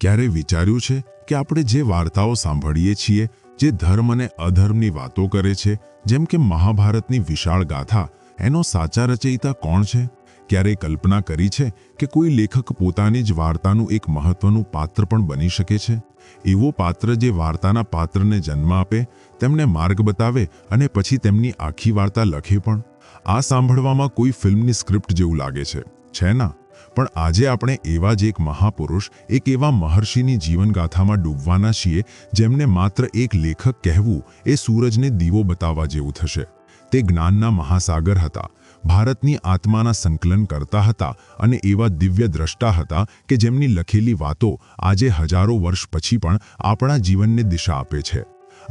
ક્યારે વિચાર્યું છે કે આપણે જે વાર્તાઓ સાંભળીએ છીએ, જે ધર્મ અને અધર્મની વાતો કરે છે, જેમ કે મહાભારતની વિશાળ ગાથા, એનો સાચા રચયિતા કોણ છે? ક્યારેય કલ્પના કરી છે કે કોઈ લેખક પોતાની જ વાર્તાનું એક મહત્વનું પાત્ર પણ બની શકે છે? એવો પાત્ર જે વાર્તાના પાત્રને જન્મ આપે, તેમને માર્ગ બતાવે અને પછી તેમની આખી વાર્તા લખે પણ. આ સાંભળવામાં કોઈ ફિલ્મની સ્ક્રિપ્ટ જેવું લાગે છે ના? પણ આજે આપણે એવા જ એક મહાપુરુષ, એક એવા મહર્ષિની જીવનગાથામાં ડૂબવાના છીએ, જેમને માત્ર એક લેખક કહેવું એ સૂરજને દીવો બતાવવા જેવું થશે. તે જ્ઞાનના મહાસાગર હતા, ભારતની આત્માના સંકલન કરતા હતા અને એવા દિવ્ય દ્રષ્ટા હતા કે જેમની લખેલી વાતો આજે હજારો વર્ષ પછી પણ આપણા જીવનને દિશા આપે છે.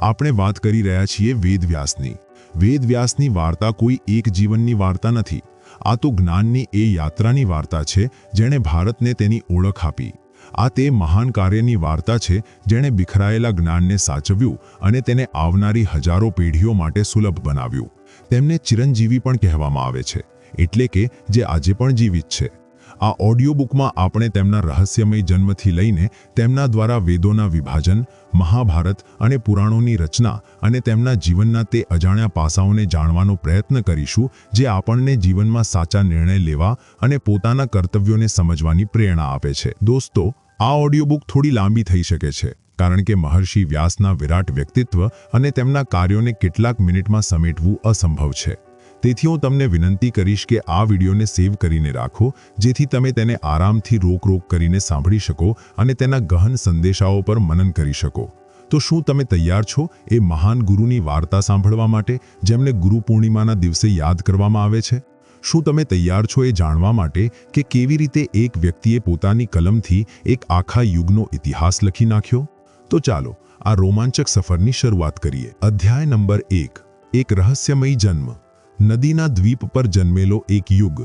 આપણે વાત કરી રહ્યા છીએ વેદવ્યાસની. વેદવ્યાસની વાર્તા કોઈ એક જીવનની વાર્તા નથી. આ તો જ્ઞાનની એ યાત્રાની વાર્તા છે જેણે ભારતને તેની ઓળખ આપી. આ તે મહાન કાર્યની વાર્તા છે જેણે બિખરાયેલા જ્ઞાનને સાચવ્યું અને તેને આવનારી હજારો પેઢીઓ માટે સુલભ બનાવ્યું. તેમને ચિરંજીવી પણ કહેવામાં આવે છે, એટલે કે જે આજે પણ જીવિત છે. આ ઓડિયો બુકમાં આપણે તેમના રહસ્યમય જન્મથી લઈને તેમના દ્વારા વેદોના વિભાજન, મહાભારત અને પુરાણોની રચના અને તેમના જીવનના તે અજાણ્યા પાસાઓને જાણવાનો પ્રયત્ન કરીશું, જે આપણને જીવનમાં સાચા નિર્ણય લેવા અને પોતાના કર્તવ્યોને સમજવાની પ્રેરણા આપે છે. દોસ્તો, આ ઓડિયો બુક થોડી લાંબી થઈ શકે છે, કારણ કે મહર્ષિ વ્યાસના વિરાટ વ્યક્તિત્વ અને તેમના કાર્યોને કેટલાક મિનિટમાં સમેટવું અસંભવ છે. તેથી હું તમને વિનંતી કરીશ કે આ વિડીયોને સેવ કરીને રાખો, જેથી તમે તેને આરામથી રોક કરીને સાંભળી શકો અને તેના ગહન સંદેશાઓ પર મનન કરી શકો. તો શું તમે તૈયાર છો એ મહાન ગુરુની વાર્તા સાંભળવા માટે, જેમને ગુરુ પૂર્ણિમાના દિવસે યાદ કરવામાં આવે છે? શું તમે તૈયાર છો એ જાણવા માટે કે કેવી રીતે એક વ્યક્તિએ પોતાની કલમથી એક આખા યુગનો ઇતિહાસ લખી નાખ્યો? તો ચાલો આ રોમાંચક સફરની શરૂઆત કરીએ. અધ્યાય નંબર 1. એક રહસ્યમય જન્મ. નદીના દ્વીપ પર જન્મેલો એક યુગ.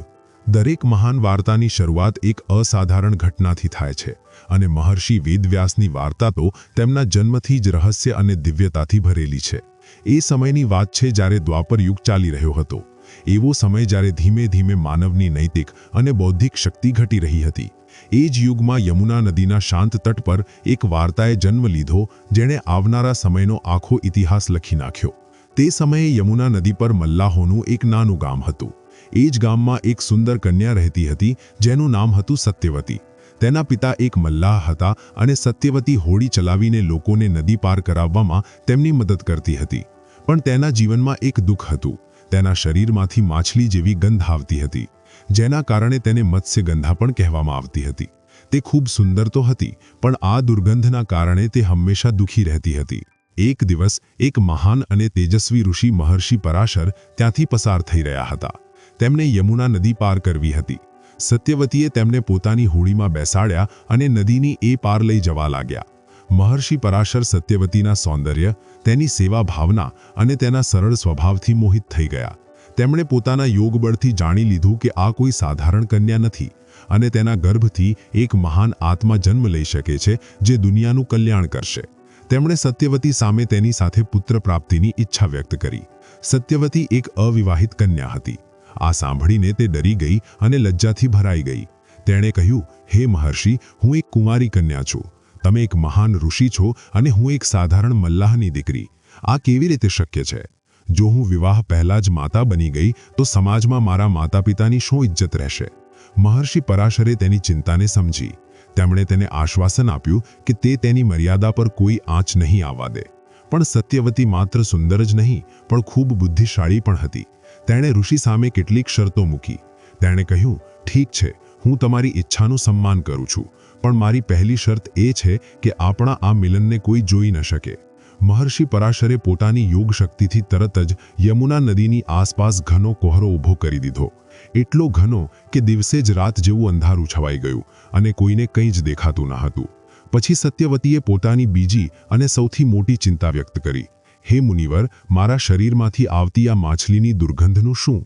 દરેક મહાન વાર્તાની શરૂઆત એક અસાધારણ ઘટનાથી થાય છે, અને મહર્ષિ વેદવ્યાસની વાર્તા તો તેમના જન્મથી જ રહસ્ય અને દિવ્યતાથી ભરેલી છે. એ સમયની વાત છે જ્યારે દ્વાપર યુગ ચાલી રહ્યો હતો. એવો સમય જ્યારે ધીમે ધીમે માનવની નૈતિક અને બૌદ્ધિક શક્તિ ઘટી રહી હતી. એ જ યુગમાં યમુના નદીના શાંત તટ પર એક વાર્તાએ જન્મ લીધો, જેણે આવનારા સમયનો આખો ઇતિહાસ લખી નાખ્યો. તે સમયે યમુના નદી પર મલ્લાહોનું એક નાનું ગામ હતું. એ જ ગામમાં એક સુંદર કન્યા રહેતી હતી, જેનું નામ હતું સત્યવતી. તેના પિતા એક મલ્લાહ હતા અને સત્યવતી હોડી ચલાવીને લોકોને નદી પાર કરાવવામાં તેમની મદદ કરતી હતી. પણ તેના જીવનમાં એક દુઃખ હતું. તેના શરીરમાંથી માછલી જેવી ગંધ આવતી હતી, જેના કારણે તેને મત્સ્યગંધા પણ કહેવામાં આવતી હતી. તે ખૂબ સુંદર તો હતી, પણ આ દુર્ગંધના કારણે તે હંમેશા દુઃખી રહેતી હતી. એક દિવસ એક મહાન અને તેજસ્વી ઋષિ મહર્ષિ પરાશર ત્યાંથી પસાર થઈ રહ્યા હતા. તેમને યમુના નદી પાર કરવી હતી. સત્યવતીએ તેમને પોતાની હોડીમાં બેસાડ્યા અને નદીની એ પાર લઈ જવા લાગ્યા. મહર્ષિ પરાશર સત્યવતીના સૌંદર્ય, તેની સેવા ભાવના અને તેના સરળ સ્વભાવથી મોહિત થઈ ગયા. તેમણે પોતાના યોગબળથી જાણી લીધું કે આ કોઈ સાધારણ કન્યા નથી અને તેના ગર્ભથી એક મહાન આત્મા જન્મ લઈ શકે છે, જે દુનિયાનું કલ્યાણ કરશે. તેમણે સત્યવતી સામે તેની સાથે પુત્ર પ્રાપ્તિની ઈચ્છા વ્યક્ત કરી. સત્યવતી એક અવિવાહિત કન્યા હતી. આ સાંભળીને તે ડરી ગઈ અને લજ્જાથી ભરાઈ ગઈ. તેણે કહ્યું, હે મહર્ષિ, હું એક કુંવારી કન્યા છું. તમે એક મહાન ઋષિ છો અને હું એક સાધારણ મલ્લાહની દીકરી. આ કેવી રીતે શક્ય છે? જો હું વિવાહ પહેલા જ માતા બની ગઈ તો સમાજમાં મારા માતા પિતાની શું ઇજ્જત રહેશે? મહર્ષિ પરાશરે તેની ચિંતાને સમજી. તેમણે તેને આશ્વાસન આપ્યું કે તે તેની મર્યાદા પર કોઈ આંચ નહીં આવવા દે. પણ સત્યવતી માત્ર સુંદર જ નહીં, પણ ખૂબ બુદ્ધિશાળી પણ હતી. તેણે ઋષિ સામે કેટલીક શરતો મૂકી. તેણે કહ્યું, ઠીક છે, હું તમારી ઈચ્છાનું સન્માન કરું છું, પણ મારી પહેલી શરત એ છે કે આપણા આ મિલનને કોઈ જોઈ ન શકે. મહર્ષિ પરાશરે પોતાની યોગ શક્તિથી તરત જ યમુના નદીની આસપાસ ઘનો કોહરો ઊભો કરી દીધો. એટલો ઘનો કે દિવસે જ રાત જેવું અંધારું છવાઈ ગયું અને કોઈને કંઈ જ દેખાતું ન હતું. પછી સત્યવતીએ પોતાની બીજી અને સૌથી મોટી ચિંતા વ્યક્ત કરી. હે મુનિવર, મારા શરીરમાંથી આવતી આ માછલીની દુર્ગંધનું શું?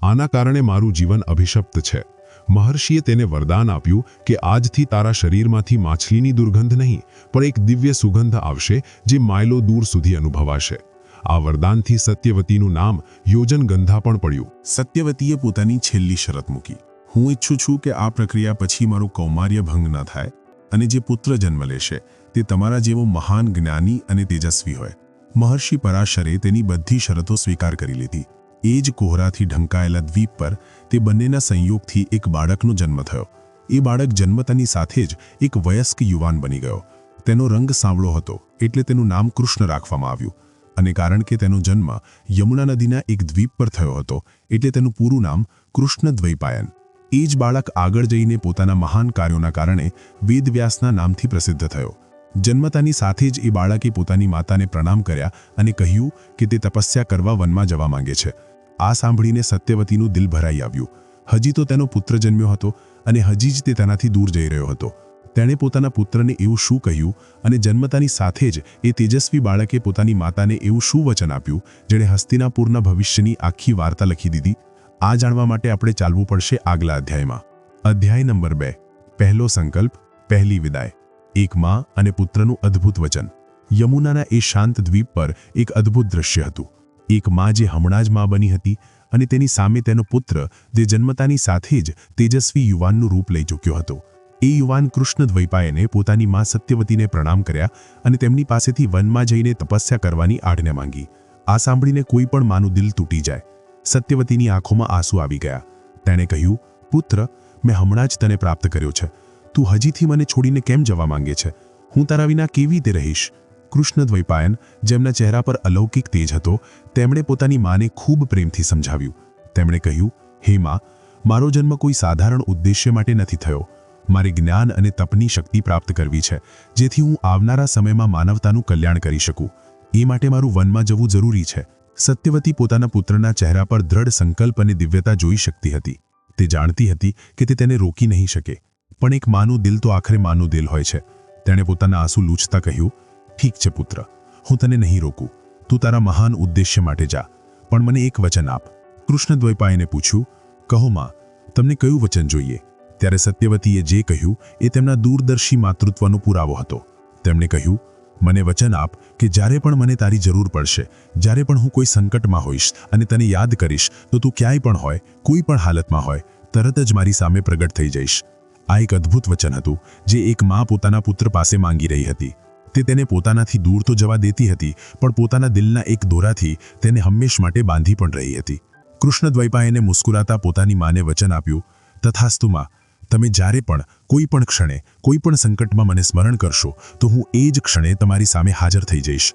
આના કારણે મારું જીવન અભિશપ્ત છે. મહર્ષિએ તેને વરદાન આપ્યું કે આજથી તારા શરીરમાંથી માછલીની દુર્ગંધ નહીં, પણ એક દિવ્ય સુગંધ આવશે, જે માઇલો દૂર સુધી અનુભવાશે. આ વરદાનથી સત્યવતીનું નામ યોજનગંધા પણ પડ્યું. સત્યવતીએ પોતાની છેલ્લી શરત મૂકી. હું ઈચ્છું છું કે આ પ્રક્રિયા પછી મારું કૌમાર્ય ભંગ ન થાય. અને જે પુત્ર જન્મ લેશે તે તમારા જેવો મહાન જ્ઞાની અને તેજસ્વી હોય. મહર્ષિ પરાશરે તેની બધી શરતો સ્વીકાર કરી લીધી. એ જ કોહરાથી ઢંકાયેલા દ્વીપ પર તે બંનેના સંયોગથી એક બાળકનો જન્મ થયો. એ બાળક જન્મતાની સાથે જ એક વયસ્ક યુવાન બની ગયો. તેનો રંગ સાવળો હતો એટલે તેનું નામ કૃષ્ણ રાખવામાં આવ્યું, અને કારણ કે તેનો જન્મ યમુના નદીના એક દ્વીપ પર થયો હતો એટલે તેનું પૂરું નામ કૃષ્ણ દ્વૈપાયન. એ જ બાળક આગળ જઈને પોતાના મહાન કાર્યોના કારણે વેદવ્યાસના નામથી પ્રસિદ્ધ થયો. જન્મતાની સાથે જ એ બાળકે પોતાની માતાને પ્રણામ કર્યા અને કહ્યું કે તે તપસ્યા કરવા વનમાં જવા માંગે છે. આ સાંભળીને સત્યવતીનું દિલ ભરાઈ આવ્યું. હજી તો તેનો પુત્ર જન્મ્યો હતો અને હજી જ તે તેનાથી દૂર જઈ રહ્યો હતો. તેણે પોતાના પુત્રને એવું શું કહ્યું અને જન્મતાની સાથે જ એ તેજસ્વી બાળકે પોતાની માતાને એવું શું વચન આપ્યું જેણે હસ્તિનાપુરના ભવિષ્યની આખી વાર્તા લખી દીધી? આ જાણવા માટે આપણે ચાલવું પડશે આગલા અધ્યાયમાં. અધ્યાય નંબર 2. પહેલો સંકલ્પ, પહેલી વિદાય. એક માં અને પુત્રનું અદ્ભુત વચન. યમુનાના એ શાંત દ્વીપ પર એક અદ્ભુત દ્રશ્ય હતું. એક માં જે હમણાં જ માં બની હતી અને તેની સામે તેનો પુત્ર જે જન્મતાની સાથે જ તેજસ્વી યુવાનનું રૂપ લઈ ચૂક્યો હતો. એ યુવાન કૃષ્ણ દ્વૈપાયને પોતાની માં સત્યવતીને પ્રણામ કર્યા અને તેમની પાસેથી વનમાં જઈને તપસ્યા કરવાની આજ્ઞા માંગી. આ સાંભળીને કોઈ પણ માનું દિલ તૂટી જાય. સત્યવતીની આંખોમાં આંસુ આવી ગયા. તેણે કહ્યું, પુત્ર, મેં હમણાં જ તને પ્રાપ્ત કર્યો છે. તું હજીથી મને છોડીને કેમ જવા માંગે છે? હું તારા વિના કેવી રીતે રહીશ? કૃષ્ણ દ્વૈપાયન, જેમના ચહેરા પર અલૌકિક તેજ હતો, તેમણે પોતાની માને ખૂબ પ્રેમથી સમજાવ્યું. તેમણે કહ્યું, હે માં, મારો જન્મ કોઈ સાધારણ ઉદ્દેશ્ય માટે નથી થયો. મારે જ્ઞાન અને તપની શક્તિ પ્રાપ્ત કરવી છે, જેથી હું આવનારા સમયમાં માનવતાનું કલ્યાણ કરી શકું. એ માટે મારું વનમાં જવું જરૂરી છે. સત્યવતી પોતાના પુત્રના ચહેરા પર દ્રઢ સંકલ્પ અને દિવ્યતા જોઈ શકતી હતી. તે જાણતી હતી કે તે તેને રોકી નહીં શકે, પણ એક માનું દિલ તો આખરે માનું દિલ હોય છે. તેણે પોતાના આંસુ લૂછતા કહ્યું, ઠીક છે પુત્ર, હું તને નહીં રોકું. તું તારા મહાન ઉદ્દેશ્ય માટે જા, પણ મને એક વચન આપ. કૃષ્ણ દ્વૈપાયને પૂછ્યું, કહો માં, તમને કયું વચન જોઈએ? ત્યારે સત્યવતીએ જે કહ્યું એ તેમના દૂરદર્શી માતૃત્વનો પુરાવો હતો. તેમણે કહ્યું, મને વચન આપ કે જ્યારે પણ મને તારી જરૂર પડશે, જ્યારે પણ હું કોઈ સંકટમાં હોઈશ અને તને યાદ કરીશ, તો તું ક્યાંય પણ હોય, કોઈ પણ હાલતમાં હોય, તરત જ મારી સામે પ્રગટ થઈ જઈશ. આ એક અદ્ભુત વચન હતું જે એક માં પોતાના પુત્ર પાસે માંગી રહી હતી. તે તેને પોતાનાથી દૂર તો જવા દેતી હતી, પણ પોતાના દિલના એક દોરાથી તેને હંમેશ માટે બાંધી પણ રહી હતી. કૃષ્ણ દ્વૈપાયને મુસ્કુરાતા પોતાની માને વચન આપ્યું, તથાસ્તુ માં, તમે જ્યારે પણ કોઈ પણ ક્ષણે કોઈ પણ સંકટમાં મને સ્મરણ કરશો તો હું એ જ ક્ષણે તમારી સામે હાજર થઈ જઈશ.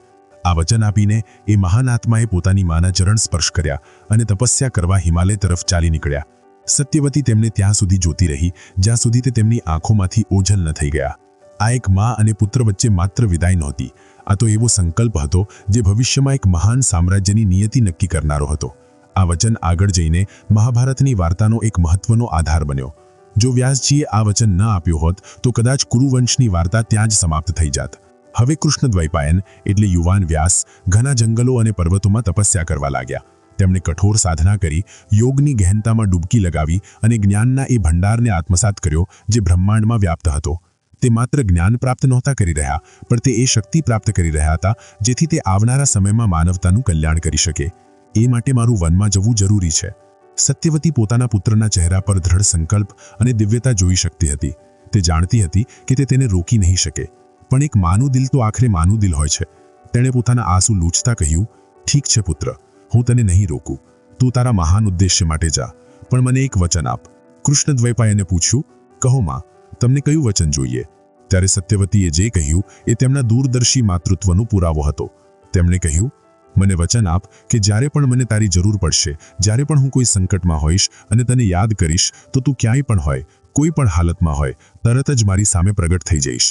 આ વચન આપીને એ મહાન આત્માએ પોતાની માના ચરણ સ્પર્શ કર્યા અને તપસ્યા કરવા હિમાલય તરફ ચાલી નીકળ્યા. સત્યવતી તેમને ત્યાં સુધી જોતી રહી જ્યાં સુધી તે તેમની આંખોમાંથી ઓઝલ ન થઈ ગયા. આ એક માં અને પુત્ર વચ્ચે માત્ર વિદાય નહોતી, આ તો એવો સંકલ્પ હતો જે ભવિષ્યમાં એક મહાન સામ્રાજ્યની નિયતિ નક્કી કરનારો હતો. આ વચન આગળ જઈને મહાભારતની વાર્તાનો એક મહત્વનો આધાર બન્યો. જો વ્યાસજીએ આ વચન ન આપ્યું હોત તો કદાચ કુરુવંશની વાર્તા ત્યાં જ સમાપ્ત થઈ જાત. હવે કૃષ્ણ દ્વૈપાયન એટલે યુવાન વ્યાસ ઘણા જંગલો અને પર્વતોમાં તપસ્યા કરવા લાગ્યા. તેમણે કઠોર સાધના કરી, યોગની ગહેનતામાં ડૂબકી લગાવી અને જ્ઞાનના એ ભંડારને આત્મસાત કર્યો જે બ્રહ્માંડમાં વ્યાપ્ત હતો. તે માત્ર જ્ઞાન પ્રાપ્ત નહોતા કરી રહ્યા, પણ તે એ શક્તિ પ્રાપ્ત કરી રહ્યા હતા જેથી તે આવનારા સમયમાં માનવતાનું કલ્યાણ કરી શકે. એ માટે મારું વનમાં જવું જરૂરી છે. સત્યવતી પોતાના પુત્રના ચહેરા પર દ્રઢ સંકલ્પ અને દિવ્યતા જોઈ શકતી હતી. તે જાણતી હતી કે તે તેને રોકી નહીં શકે, પણ એક માનું દિલ તો આખરે માનું દિલ હોય છે. તેણે પોતાના આંસુ લૂછતા કહ્યું, ઠીક છે પુત્ર, હું તને નહીં રોકું. તું તારા મહાન ઉદ્દેશ્ય માટે જા, પણ મને એક વચન આપ. કૃષ્ણ દ્વૈપાયને પૂછ્યું, કહો માં, તમને કયું વચન જોઈએ? ત્યારે સત્યવતીએ જે કહ્યું એ તેમના દૂરદર્શી માતૃત્વનો પુરાવો હતો. તેમણે કહ્યું, મને વચન આપ કે જ્યારે પણ મને તારી જરૂર પડશે, જ્યારે પણ હું કોઈ સંકટમાં હોઈશ અને તને યાદ કરીશ, તો તું ક્યાંય પણ હોય, કોઈ પણ હાલતમાં હોય, તરત જ મારી સામે પ્રગટ થઈ જઈશ.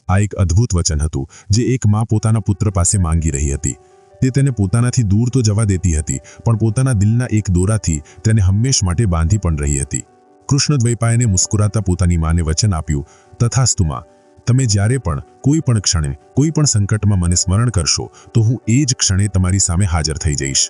આ એક અદ્ભુત વચન હતું જે એક માં પોતાના પુત્ર પાસે માંગી રહી હતી. તે તેને પોતાનાથી દૂર તો જવા દેતી હતી, પણ પોતાના દિલના એક દોરાથી તેને હંમેશ માટે બાંધી પણ રહી હતી. કૃષ્ણ દ્વૈપાયને મુસ્કુરાતા પોતાની માને વચન આપ્યું, તથાસ્તુ માં, તમે જ્યારે પણ કોઈ પણ ક્ષણે કોઈ પણ સંકટમાં મને સ્મરણ કરશો તો હું એ જ ક્ષણે તમારી સામે હાજર થઈ જઈશ.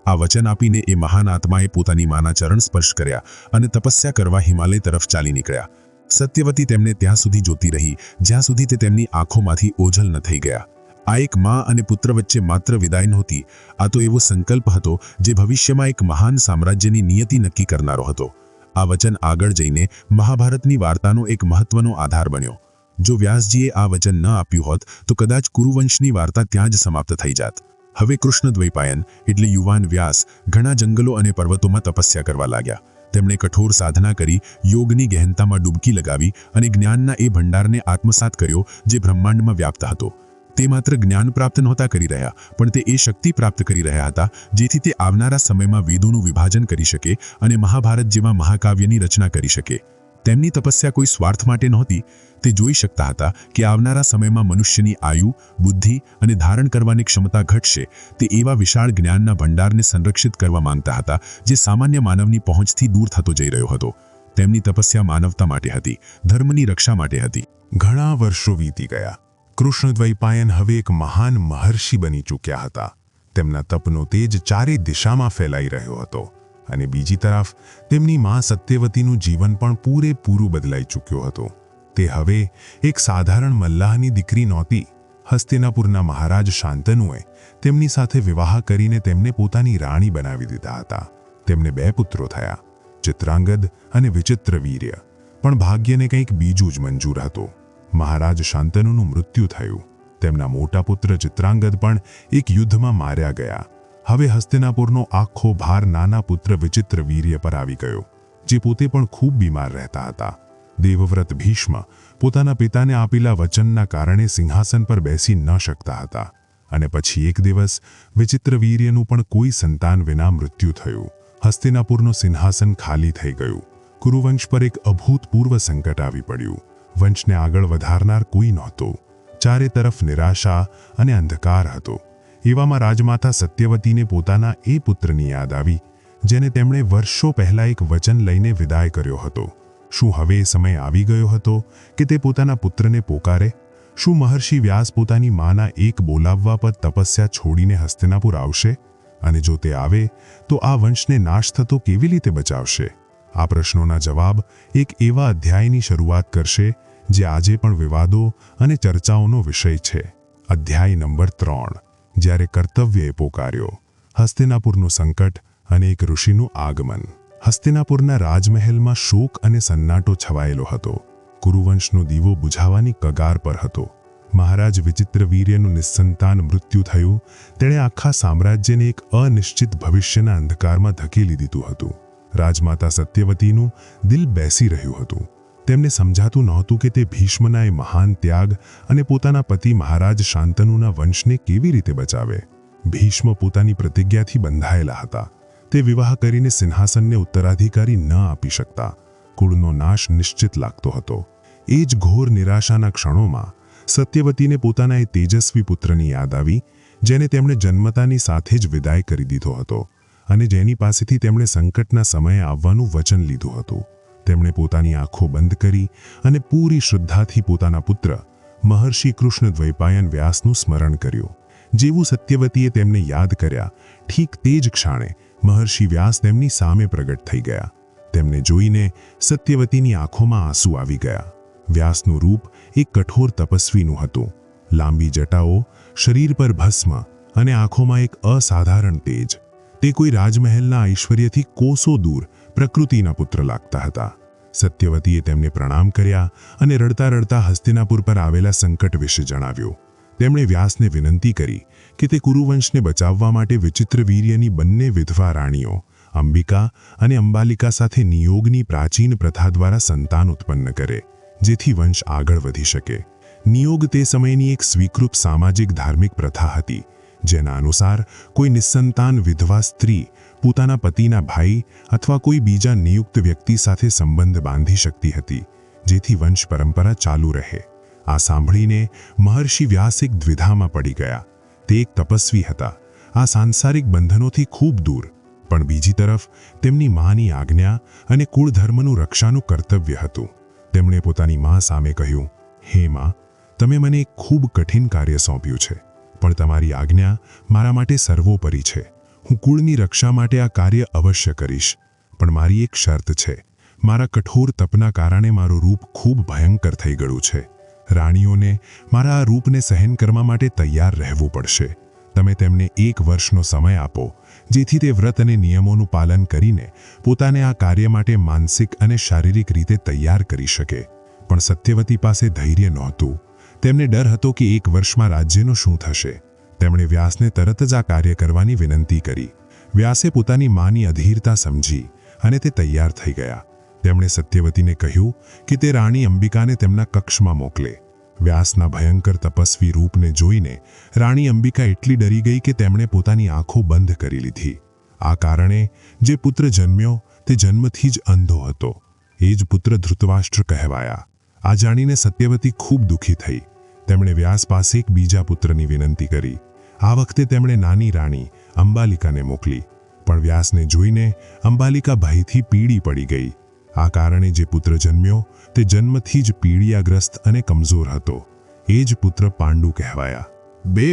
આ વચન આપીને એ મહાન આત્માએ પોતાની માના ચરણ સ્પર્શ કર્યા અને તપસ્યા કરવા હિમાલય તરફ ચાલી નીકળ્યા. સત્યવતી તેમને ત્યાં સુધી જોતી રહી જ્યાં સુધી તે તેમની આંખોમાંથી ઓઝલ ન થઈ ગયા. આ એક માં અને પુત્ર વચ્ચે માત્ર વિદાય નહોતી, આ તો એવો સંકલ્પ હતો જે ભવિષ્યમાં એક મહાન સામ્રાજ્યની નિયતિ નક્કી કરનારો હતો. આ વચન આગળ જઈને મહાભારતની વાર્તાનો એક મહત્વનો આધાર બન્યો. જો વ્યાસજીએ આ વચન ન આપ્યું હોત તો કદાચ કુરુવંશની વાર્તા ત્યાં જ સમાપ્ત થઈ જાત. હવે કૃષ્ણદ્વૈપાયન એટલે યુવાન વ્યાસ ઘણા જંગલો અને પર્વતોમાં તપસ્યા કરવા લાગ્યા. તેમણે કઠોર સાધના કરી, યોગની ગહેનતામાં ડૂબકી લગાવી અને જ્ઞાનના એ ભંડારને આત્મસાત કર્યો જે બ્રહ્માંડમાં વ્યાપ્ત હતો. તે માત્ર જ્ઞાન પ્રાપ્ત નહોતા કરી રહ્યા, પણ તે એ શક્તિ પ્રાપ્ત કરી રહ્યા હતા જેથી તે આવનારા સમયમાં વેદોનું વિભાજન કરી શકે અને મહાભારત જેવા મહાકાવ્યની રચના કરી શકે. તેમની તપસ્યા કોઈ સ્વાર્થ માટે નહોતી. તે જોઈ શકતા હતા કે આવનારા સમયમાં મનુષ્યની આયુ, બુદ્ધિ અને ધારણ કરવાની ક્ષમતા ઘટશે. તે એવા વિશાળ જ્ઞાનના ભંડારને સંરક્ષિત કરવા માંગતા હતા જે સામાન્ય માનવની પહોંચથી દૂર થતો જઈ રહ્યો હતો. તેમની તપસ્યા માનવતા માટે હતી, ધર્મની રક્ષા માટે હતી. ઘણા વર્ષો વીતી ગયા. કૃષ્ણદ્વૈપાયન હવે એક મહાન મહર્ષિ બની ચૂક્યા હતા. તેમના તપનો તેજ ચારે દિશામાં ફેલાઈ રહ્યો હતો અને બીજી તરફ તેમની મા સત્યવતીનું જીવન પણ પૂરેપૂરું બદલાઈ ચૂક્યું હતું. તે હવે એક સાધારણ મલ્લાહની દીકરી નહોતી. હસ્તિનાપુરના મહારાજ શાંતનુએ તેમની સાથે વિવાહ કરીને તેમને પોતાની રાણી બનાવી દીધા હતા. તેમને 2 પુત્રો થયા, ચિત્રાંગદ અને વિચિત્રવીર્ય. પણ ભાગ્યને કંઈક બીજું જ મંજૂર હતું. મહારાજ શાંતનુનું મૃત્યુ થયું. તેમના મોટા પુત્ર ચિત્રાંગદ પણ એક યુદ્ધમાં માર્યા ગયા. હવે હસ્તિનાપુરનો આખો ભાર નાના પુત્ર વિચિત્રવીર્ય પર આવી ગયો, જે પોતે પણ ખૂબ બીમાર રહેતા હતા. દેવવ્રત ભીષ્મ પોતાના પિતાને આપેલા વચનના કારણે સિંહાસન પર બેસી ન શકતા હતા અને પછી એક દિવસ વિચિત્રવીર્યનું પણ કોઈ સંતાન વિના મૃત્યુ થયું. હસ્તિનાપુરનું સિંહાસન ખાલી થઈ ગયું. કુરુવંશ પર એક અભૂતપૂર્વ સંકટ આવી પડ્યું. વંશને આગળ વધારનાર કોઈ નહોતો. ચારે તરફ નિરાશા અને અંધકાર હતો. એવામાં રાજમાતા સત્યવતીને પોતાના એ પુત્રની યાદ આવી જેને તેમણે વર્ષો પહેલા એક વચન લઈને વિદાય કર્યો હતો. શું હવે સમય આવી ગયો હતો કે તે પોતાના પુત્રને પોકારે? શું મહર્ષિ વ્યાસ પોતાની માના એક બોલાવવા પર તપસ્યા છોડીને હસ્તિનાપુર આવશે? અને જો તે આવે તો આ વંશને નાશ થતો કેવી રીતે બચાવશે? આ પ્રશ્નોના જવાબ એક એવા અધ્યાયની શરૂઆત કરશે જે આજે પણ વિવાદો અને ચર્ચાઓનો વિષય છે. અધ્યાય નંબર 3, જ્યારે કર્તવ્યએ પોકાર્યો. હસ્તિનાપુરનું સંકટ અને એક ઋષિનું આગમન. હસ્તિનાપુરના રાજમહેલમાં શોક અને સન્નાટો છવાયેલો હતો. કુરુવંશનો દીવો બુઝાવવાની કગાર પર હતો. મહારાજ વિચિત્રવીર્યનું નિસ્સંતાન મૃત્યુ થયું. તેણે આખા સામ્રાજ્યને એક અનિશ્ચિત ભવિષ્યના અંધકારમાં ધકેલી દીધું હતું. રાજમાતા સત્યવતીનું દિલ બેસી રહ્યું હતું. તેમને સમજાતું નહોતું કે તે ભીષ્મના એ મહાન ત્યાગ અને પોતાના પતિ મહારાજ શાંતનુના વંશને કેવી રીતે બચાવે. ભીષ્મ પોતાની પ્રતિજ્ઞાથી બંધાયેલા હતા. તે વિવાહ કરીને સિંહાસનને ઉત્તરાધિકારી ન આપી શકતા. કુળનો નાશ નિશ્ચિત લાગતો હતો. એ જ ઘોર નિરાશાના ક્ષણોમાં સત્યવતીને પોતાના એ તેજસ્વી પુત્રની યાદ આવી જેને તેમણે જન્મતાની સાથે જ વિદાય કરી દીધો હતો અને જેની પાસેથી તેમણે સંકટના સમયે આવવાનું વચન લીધું હતું. તેમણે પોતાની આંખો બંધ કરી અને પૂરી શ્રદ્ધાથી પોતાના પુત્ર મહર્ષિ કૃષ્ણદ્વૈપાયન વ્યાસનું સ્મરણ કર્યું. જેવું સત્યવતીએ તેમને યાદ કર્યા, ઠીક તે જ ક્ષણે મહર્ષિ વ્યાસ તેમની સામે પ્રગટ થઈ ગયા. તેમને જોઈને સત્યવતીની આંખોમાં આંસુ આવી ગયા. વ્યાસનું રૂપ એક કઠોર તપસ્વીનું હતું. લાંબી જટાઓ, શરીર પર ભસ્મ અને આંખોમાં એક અસાધારણ તેજ. તે કોઈ રાજમહેલના ઐશ્વર્યથી કોસો દૂર પ્રકૃતિના પુત્ર લાગતા હતા. સત્યવતીએ તેમને પ્રણામ કર્યા અને રડતા રડતા હસ્તિનાપુર પર આવેલા સંકટ વિશે જણાવ્યું. તેમણે વ્યાસને વિનંતી કરી કે તે કુરુવંશને બચાવવા માટે વિચિત્રવીર્યની બંને વિધવા રાણીઓ અંબિકા અને અંબાલિકા સાથે નિયોગની પ્રાચીન પ્રથા દ્વારા સંતાન ઉત્પન્ન કરે, જેથી વંશ આગળ વધી શકે. નિયોગ તે સમયની એક સ્વીકૃત સામાજિક ધાર્મિક પ્રથા હતી, જેના અનુસાર કોઈ નિસંતાન વિધવા સ્ત્રી પોતાના પતિના ભાઈ અથવા કોઈ બીજા નિયુક્ત વ્યક્તિ સાથે સંબંધ બાંધી શકતી હતી, જેથી વંશ પરંપરા ચાલુ રહે. આ સાંભળીને મહર્ષિ વ્યાસ એક દ્વિધામાં પડી ગયા. તે એક તપસ્વી હતા, આ સાંસારિક બંધનોથી ખૂબ દૂર, પણ બીજી તરફ તેમની માની આજ્ઞા અને કુળધર્મનું રક્ષાનું કર્તવ્ય હતું. તેમણે પોતાની મા સામે કહ્યું, હે મા, તમે મને એક ખૂબ કઠિન કાર્ય સોંપ્યું છે, પણ તમારી આજ્ઞા મારા માટે સર્વોપરી છે. હું કુળની રક્ષા માટે આ કાર્ય અવશ્ય કરીશ, પણ મારી એક શરત છે. મારા કઠોર તપના કારણે મારું રૂપ ખૂબ ભયંકર થઈ ગયું છે. રાણીઓને મારા આ રૂપને સહન કરવા માટે તૈયાર રહેવું પડશે. તમે તેમને 1 વર્ષનો સમય આપો, જેથી તે વ્રત અને નિયમોનું પાલન કરીને પોતાને આ કાર્ય માટે માનસિક અને શારીરિક રીતે તૈયાર કરી શકે. પણ સત્યવતી પાસે ધૈર્ય નહોતું. તેમને ડર હતો કે એક વર્ષમાં રાજ્યનું શું થશે. તેમણે વ્યાસને તરત જ આ કાર્ય કરવાની વિનંતી કરી. વ્યાસે પોતાની માની અધીરતા સમજી અને તે તૈયાર થઈ ગયા. તેમણે સત્યવતીને કહ્યું કે તે રાણી અંબિકાને તેમના કક્ષમાં મોકલે. વ્યાસના ભયંકર તપસ્વી રૂપને જોઈને રાણી અંબિકા એટલી ડરી ગઈ કે તેમણે પોતાની આંખો બંધ કરી લીધી. આ કારણે જે પુત્ર જન્મ્યો તે જન્મથી જ અંધો હતો. એ જ પુત્ર ધૃતરાષ્ટ્ર કહેવાયા. આ જાણીને સત્યવતી ખૂબ દુઃખી થઈ. તેમણે વ્યાસ પાસે એક બીજા પુત્રની વિનંતી કરી. આ વખતે તેમણે નાની રાણી અંબાલિકાને મોકલી. પણ વ્યાસને જોઈને અંબાલિકા ભયથી પીડી પડી ગઈ. આ કારણે જે પુત્ર જન્મ્યો તે જન્મથી જ પીડિયાગ્રસ્ત અને કમજોર હતો. એ જ પુત્ર પાંડુ કહેવાયા.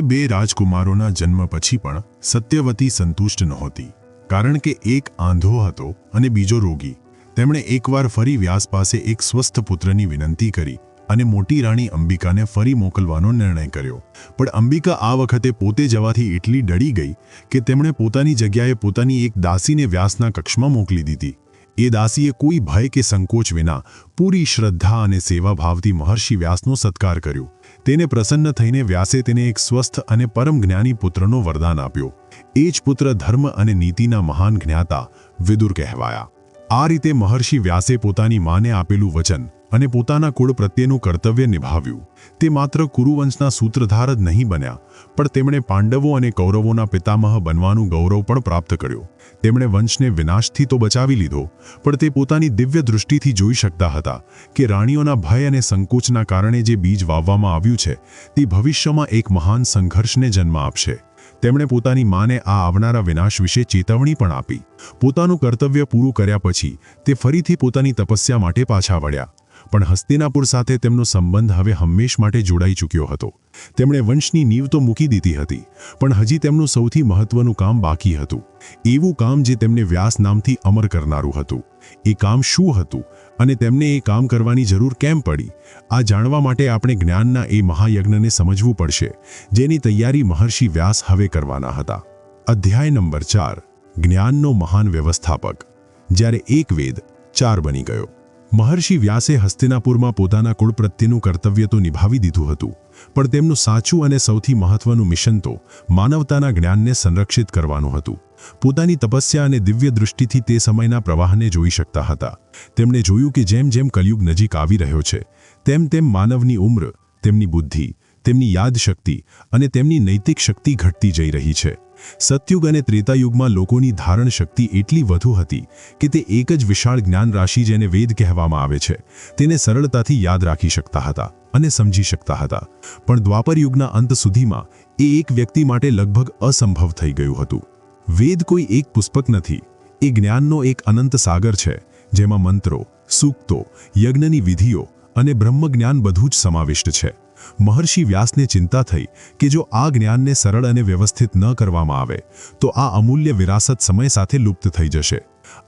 બે રાજકુમારોના જન્મ પછી પણ સત્યવતી સંતુષ્ટ નહોતી, કારણ કે એક આંધો હતો અને બીજો રોગી. તેમણે એકવાર ફરી વ્યાસ પાસે એક સ્વસ્થ પુત્રની વિનંતી કરી અને મોટી રાણી અંબિકાને ફરી મોકલવાનો નિર્ણય કર્યો. પણ અંબિકા આ વખતે પોતે જવાથી એટલી ડરી ગઈ કે તેમણે પોતાની જગ્યાએ પોતાની એક દાસીને વ્યાસના કક્ષમાં મોકલી દીધી. એ દાસીએ કોઈ ભય કે સંકોચ વિના પૂરી શ્રદ્ધા અને સેવાભાવથી મહર્ષિ વ્યાસનો સત્કાર કર્યો. તેને પ્રસન્ન થઈને વ્યાસે તેને એક સ્વસ્થ અને પરમ જ્ઞાની પુત્રનો વરદાન આપ્યો. એ જ પુત્ર ધર્મ અને નીતિના મહાન જ્ઞાતા વિદુર કહેવાયા. આ રીતે મહર્ષિ વ્યાસે પોતાની માને આપેલું વચન અને પોતાના કુળ પ્રત્યેનું કર્તવ્ય નિભાવ્યું. તે માત્ર કુરુવંશના સૂત્રધાર જ નહીં બન્યા, પણ તેમણે પાંડવો અને કૌરવોના પિતામહ બનવાનું ગૌરવ પણ પ્રાપ્ત કર્યું. તેમણે વંશને વિનાશથી તો બચાવી લીધો, પણ તે પોતાની દિવ્ય દૃષ્ટિથી જોઈ શકતા હતા કે રાણીઓના ભય અને સંકોચના કારણે જે બીજ વાવવામાં આવ્યું છે તે ભવિષ્યમાં એક મહાન સંઘર્ષને જન્મ આપશે. તેમણે પોતાની માને આ આવનારા વિનાશ વિશે ચેતવણી પણ આપી. પોતાનું કર્તવ્ય પૂરું કર્યા પછી તે ફરીથી પોતાની તપસ્યા માટે પાછા વળ્યા. પણ હસ્તિનાપુર સાથે તેમનો સંબંધ હવે હંમેશ માટે જોડાઈ ચૂક્યો હતો. તેમણે વંશની નીંવ તો મૂકી દીધી હતી, પણ હજી તેમનું સૌથી મહત્વનું કામ બાકી હતું. એવું કામ જે તેમને વ્યાસ નામથી અમર કરનારું હતું. એ કામ શું હતું અને તેમને એ કામ કરવાની જરૂર કેમ પડી? આ જાણવા માટે આપણે જ્ઞાનના એ મહાયજ્ઞને સમજવું પડશે, જેની તૈયારી મહર્ષિ વ્યાસ હવે કરવાના હતા. અધ્યાય નંબર 4. જ્ઞાનનો મહાન વ્યવસ્થાપક. જ્યારે એક વેદ 4 બની ગયો. મહર્ષિ વ્યાસે હસ્તિનાપુરમાં પોતાના કુળ પ્રત્યેનું કર્તવ્ય તો નિભાવી દીધું હતું, પણ તેમનું સાચું અને સૌથી મહત્વનું મિશન તો માનવતાના જ્ઞાનને સંરક્ષિત કરવાનું હતું. પોતાની તપસ્યા અને દિવ્ય દૃષ્ટિથી તે સમયના પ્રવાહને જોઈ શકતા હતા. તેમણે જોયું કે જેમ જેમ કલયુગ નજીક આવી રહ્યો છે, તેમ તેમ માનવની ઉંમર, તેમની બુદ્ધિ, તેમની યાદશક્તિ અને તેમની નૈતિક શક્તિ ઘટતી જઈ રહી છે. સતયુગ અને ત્રેતાયુગમાં લોકોની ધારણ શક્તિ એટલી વધુ હતી કે તે એક જ વિશાળ જ્ઞાન રાશિ જેને વેદ કહેવામાં આવે છે તેને સરળતાથી યાદ રાખી શકતા હતા અને સમજી શકતા હતા. પણ દ્વાપર યુગના અંત સુધીમાં એ એક વ્યક્તિ માટે લગભગ અસંભવ થઈ ગયું હતું. વેદ કોઈ એક પુસ્તક નથી, એ જ્ઞાનનો એક અનંત સાગર છે, જેમાં મંત્રો, સૂક્તો, યજ્ઞની વિધિઓ અને બ્રહ્મજ્ઞાન બધું જ સમાવિષ્ટ છે. મહર્ષિ વ્યાસને ચિંતા થઈ કે જો આ જ્ઞાનને સરળ અને વ્યવસ્થિત ન કરવામાં આવે તો આ અમૂલ્ય વિરાસત સમય સાથે લુપ્ત થઈ જશે.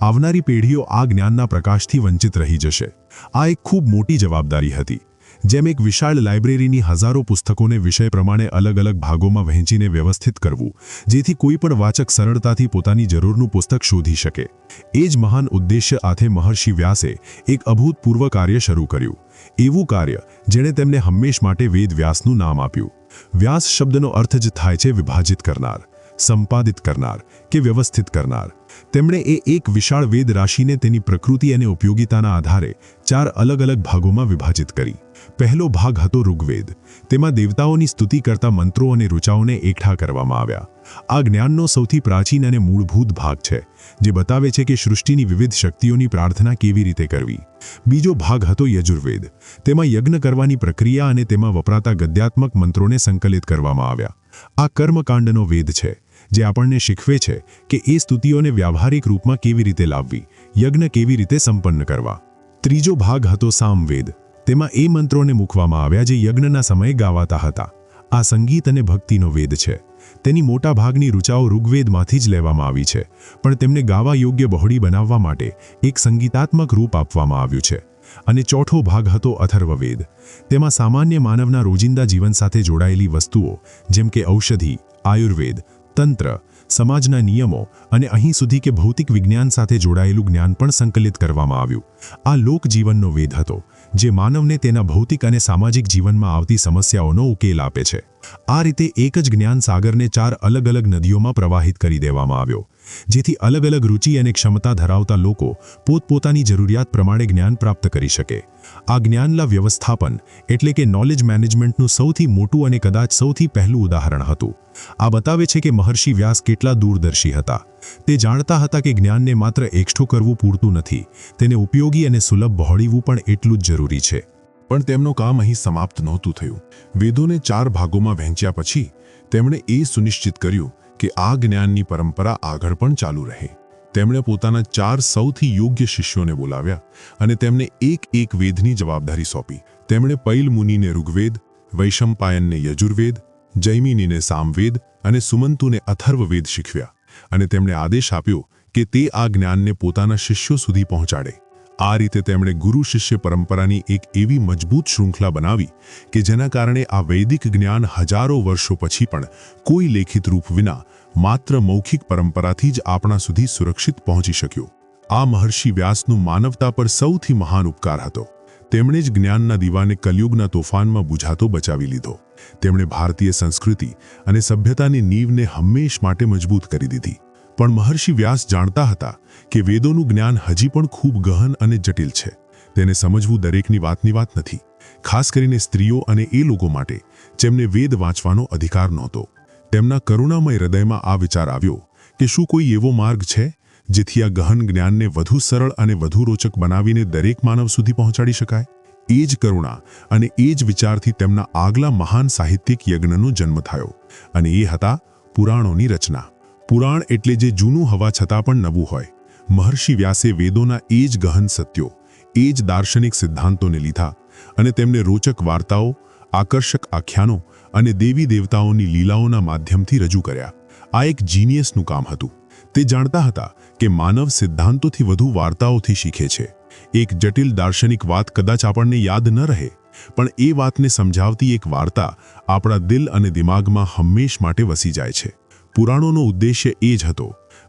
આવનારી પેઢીઓ આ જ્ઞાનના પ્રકાશથી વંચિત રહી જશે. આ એક ખૂબ મોટી જવાબદારી હતી. જેમ એક વિશાળ લાઇબ્રેરીની હજારો પુસ્તકોને વિષય પ્રમાણે અલગ અલગ ભાગોમાં વહેંચીને વ્યવસ્થિત કરવું, જેથી કોઈ પણ વાચક સરળતાથી પોતાની જરૂરનું પુસ્તક શોધી શકે. એ જ મહાન ઉદ્દેશ્ય સાથે મહર્ષિ વ્યાસે એક અભૂતપૂર્વ કાર્ય શરૂ કર્યું. એવું કાર્ય જેણે તેમને હંમેશ માટે વેદ વ્યાસનું નામ આપ્યું. વ્યાસ શબ્દનો અર્થ જ થાય છે વિભાજિત કરનાર, સંપાદિત કરનાર કે વ્યવસ્થિત કરનાર. તેમણે એક વિશાળ વેદ રાશિને તેની પ્રકૃતિ અને ઉપયોગિતાના આધારે 4 અલગ અલગ ભાગોમાં વિભાજિત કરી. પહેલો ભાગ હતો ઋગ્વેદ. તેમાં દેવતાઓની સ્તુતિ કરતા મંત્રો અને ઋચાઓને એકઠા કરવામાં આવ્યા. આ જ્ઞાનનો સૌથી પ્રાચીન અને મૂળભૂત ભાગ છે, જે બતાવે છે કે સૃષ્ટિની વિવિધ શક્તિઓની પ્રાર્થના કેવી રીતે કરવી. બીજો ભાગ હતો યજુર્વેદ. તેમાં યજ્ઞ કરવાની પ્રક્રિયા અને તેમાં વપરાતા ગદ્યાત્મક મંત્રોને સંકલિત કરવામાં આવ્યા. આ કર્મકાંડનો વેદ છે, જે આપણને શીખવે છે કે એ સ્તુતિઓને વ્યાવહારિક રૂપમાં કેવી રીતે લાવવી, યજ્ઞ કેવી રીતે સંપન્ન કરવા. ત્રીજો ભાગ હતો સામવેદ. તેમાં એ મંત્રોને મૂકવામાં આવ્યા જે યજ્ઞના સમયે ગાવાતા હતા. આ સંગીત અને ભક્તિનો વેદ છે. તેની મોટા ભાગની ઋચાઓ ઋગ્વેદમાંથી જ લેવામાં આવી છે, પણ તેમને ગાવા યોગ્ય બહોળી બનાવવા માટે એક સંગીતાત્મક રૂપ આપવામાં આવ્યું છે. અને ચોથો ભાગ હતો અથર્વવેદ. તેમાં સામાન્ય માનવના રોજિંદા જીવન સાથે જોડાયેલી વસ્તુઓ જેમ કે ઔષધિ, આયુર્વેદ, તંત્ર, સમાજના નિયમો અને અહીં સુધી કે ભૌતિક વિજ્ઞાન સાથે જોડાયેલું જ્ઞાન પણ સંકલિત કરવામાં આવ્યું. આ લોકજીવનનો વેદ હતો, જે માનવને તેના ભૌતિક અને સામાજિક જીવનમાં આવતી સમસ્યાઓનો ઉકેલ આપે છે. આ રીતે એક જ જ્ઞાન સાગરને 4 અલગ અલગ નદીઓમાં પ્રવાહિત કરી દેવામાં આવ્યો, જેથી અલગ અલગ રુચિ અને ક્ષમતા ધરાવતા લોકો પોતપોતાની જરૂરિયાત પ્રમાણે જ્ઞાન પ્રાપ્ત કરી શકે. આ જ્ઞાનલા વ્યવસ્થાપન એટલે કે નોલેજ મેનેજમેન્ટનું સૌથી મોટું અને કદાચ સૌથી પહેલું ઉદાહરણ હતું. આ બતાવે છે કે મહર્ષિ વ્યાસ કેટલા દૂરદર્શી હતા. તે જાણતા હતા કે જ્ઞાનને માત્ર એકઠું કરવું પૂરતું નથી, તેને ઉપયોગી અને સુલભ બહોળવું પણ એટલું જ જરૂરી છે. પણ તેમનું કામ અહીં સમાપ્ત નહોતું થયું. વેદોને 4 ભાગોમાં વહેંચ્યા પછી તેમણે એ સુનિશ્ચિત કર્યું કે આ જ્ઞાનની પરંપરા આગળ પણ ચાલુ રહે. તેમણે પોતાના 4 સૌથી યોગ્ય શિષ્યોને બોલાવ્યા અને તેમને એક વેદની જવાબદારી સોંપી. તેમણે પૈલ મુનિને ઋગ્વેદ, વૈશંપાયનને યજુર્વેદ, જૈમિનીને સામવેદ અને સુમંતુને અથર્વવેદ શીખવ્યા અને તેમણે આદેશ આપ્યો કે તે આ જ્ઞાનને પોતાના શિષ્યો સુધી પહોંચાડે. આ રીતે તેમણે ગુરુ શિષ્ય પરંપરાની એક એવી મજબૂત શૃંખલા બનાવી કે જેના કારણે આ વૈદિક જ્ઞાન હજારો વર્ષો પછી પણ કોઈ લેખિત રૂપ વિના માત્ર મૌખિક પરંપરાથી જ આપણા સુધી સુરક્ષિત પહોંચી શક્યું. આ મહર્ષિ વ્યાસનું માનવતા પર સૌથી મહાન ઉપકાર હતો. તેમણે જ જ્ઞાનના દીવાને કલયુગના તોફાનમાં બુઝાતો બચાવી લીધો. તેમણે ભારતીય સંસ્કૃતિ અને સભ્યતાની નીંવને હંમેશ માટે મજબૂત કરી દીધી. પણ મહર્ષિ વ્યાસ જાણતા હતા કે વેદોનું જ્ઞાન હજી પણ ખૂબ ગહન અને જટિલ છે. તેને સમજવું દરેકની વાત નથી, ખાસ કરીને સ્ત્રીઓ અને એ લોકો માટે જેમને વેદ વાંચવાનો અધિકાર નહોતો. તેમના કરુણામય હૃદયમાં આ વિચાર આવ્યો કે શું કોઈ એવો માર્ગ છે જેથી આ ગહન જ્ઞાનને વધુ સરળ અને વધુ રોચક બનાવીને દરેક માનવ સુધી પહોંચાડી શકાય. એ જ કરુણા અને એ જ વિચારથી તેમના આગલા મહાન સાહિત્યિક યજ્ઞનો જન્મ થયો અને એ હતા પુરાણોની રચના. પુરાણ એટલે જે જૂનું હવા છતાં પણ નવું હોય. મહર્ષિ વ્યાસે વેદોના એ જ ગહન સત્યો, એ જ દાર્શનિક સિદ્ધાંતોને લીધા અને તેમને રોચક વાર્તાઓ, આકર્ષક આખ્યાનો અને દેવી દેવતાઓની લીલાઓના માધ્યમથી રજૂ કર્યા. આ એક જીનિયસનું કામ હતું. તે જાણતા હતા કે માનવ સિદ્ધાંતોથી વધુ વાર્તાઓથી શીખે છે. એક જટિલ દાર્શનિક વાત કદાચ આપણને યાદ ન રહે, પણ એ વાતને સમજાવતી એક વાર્તા આપણા દિલ અને દિમાગમાં હંમેશ માટે વસી જાય છે. પુરાણોનો ઉદ્દેશ્ય એ જ હતો,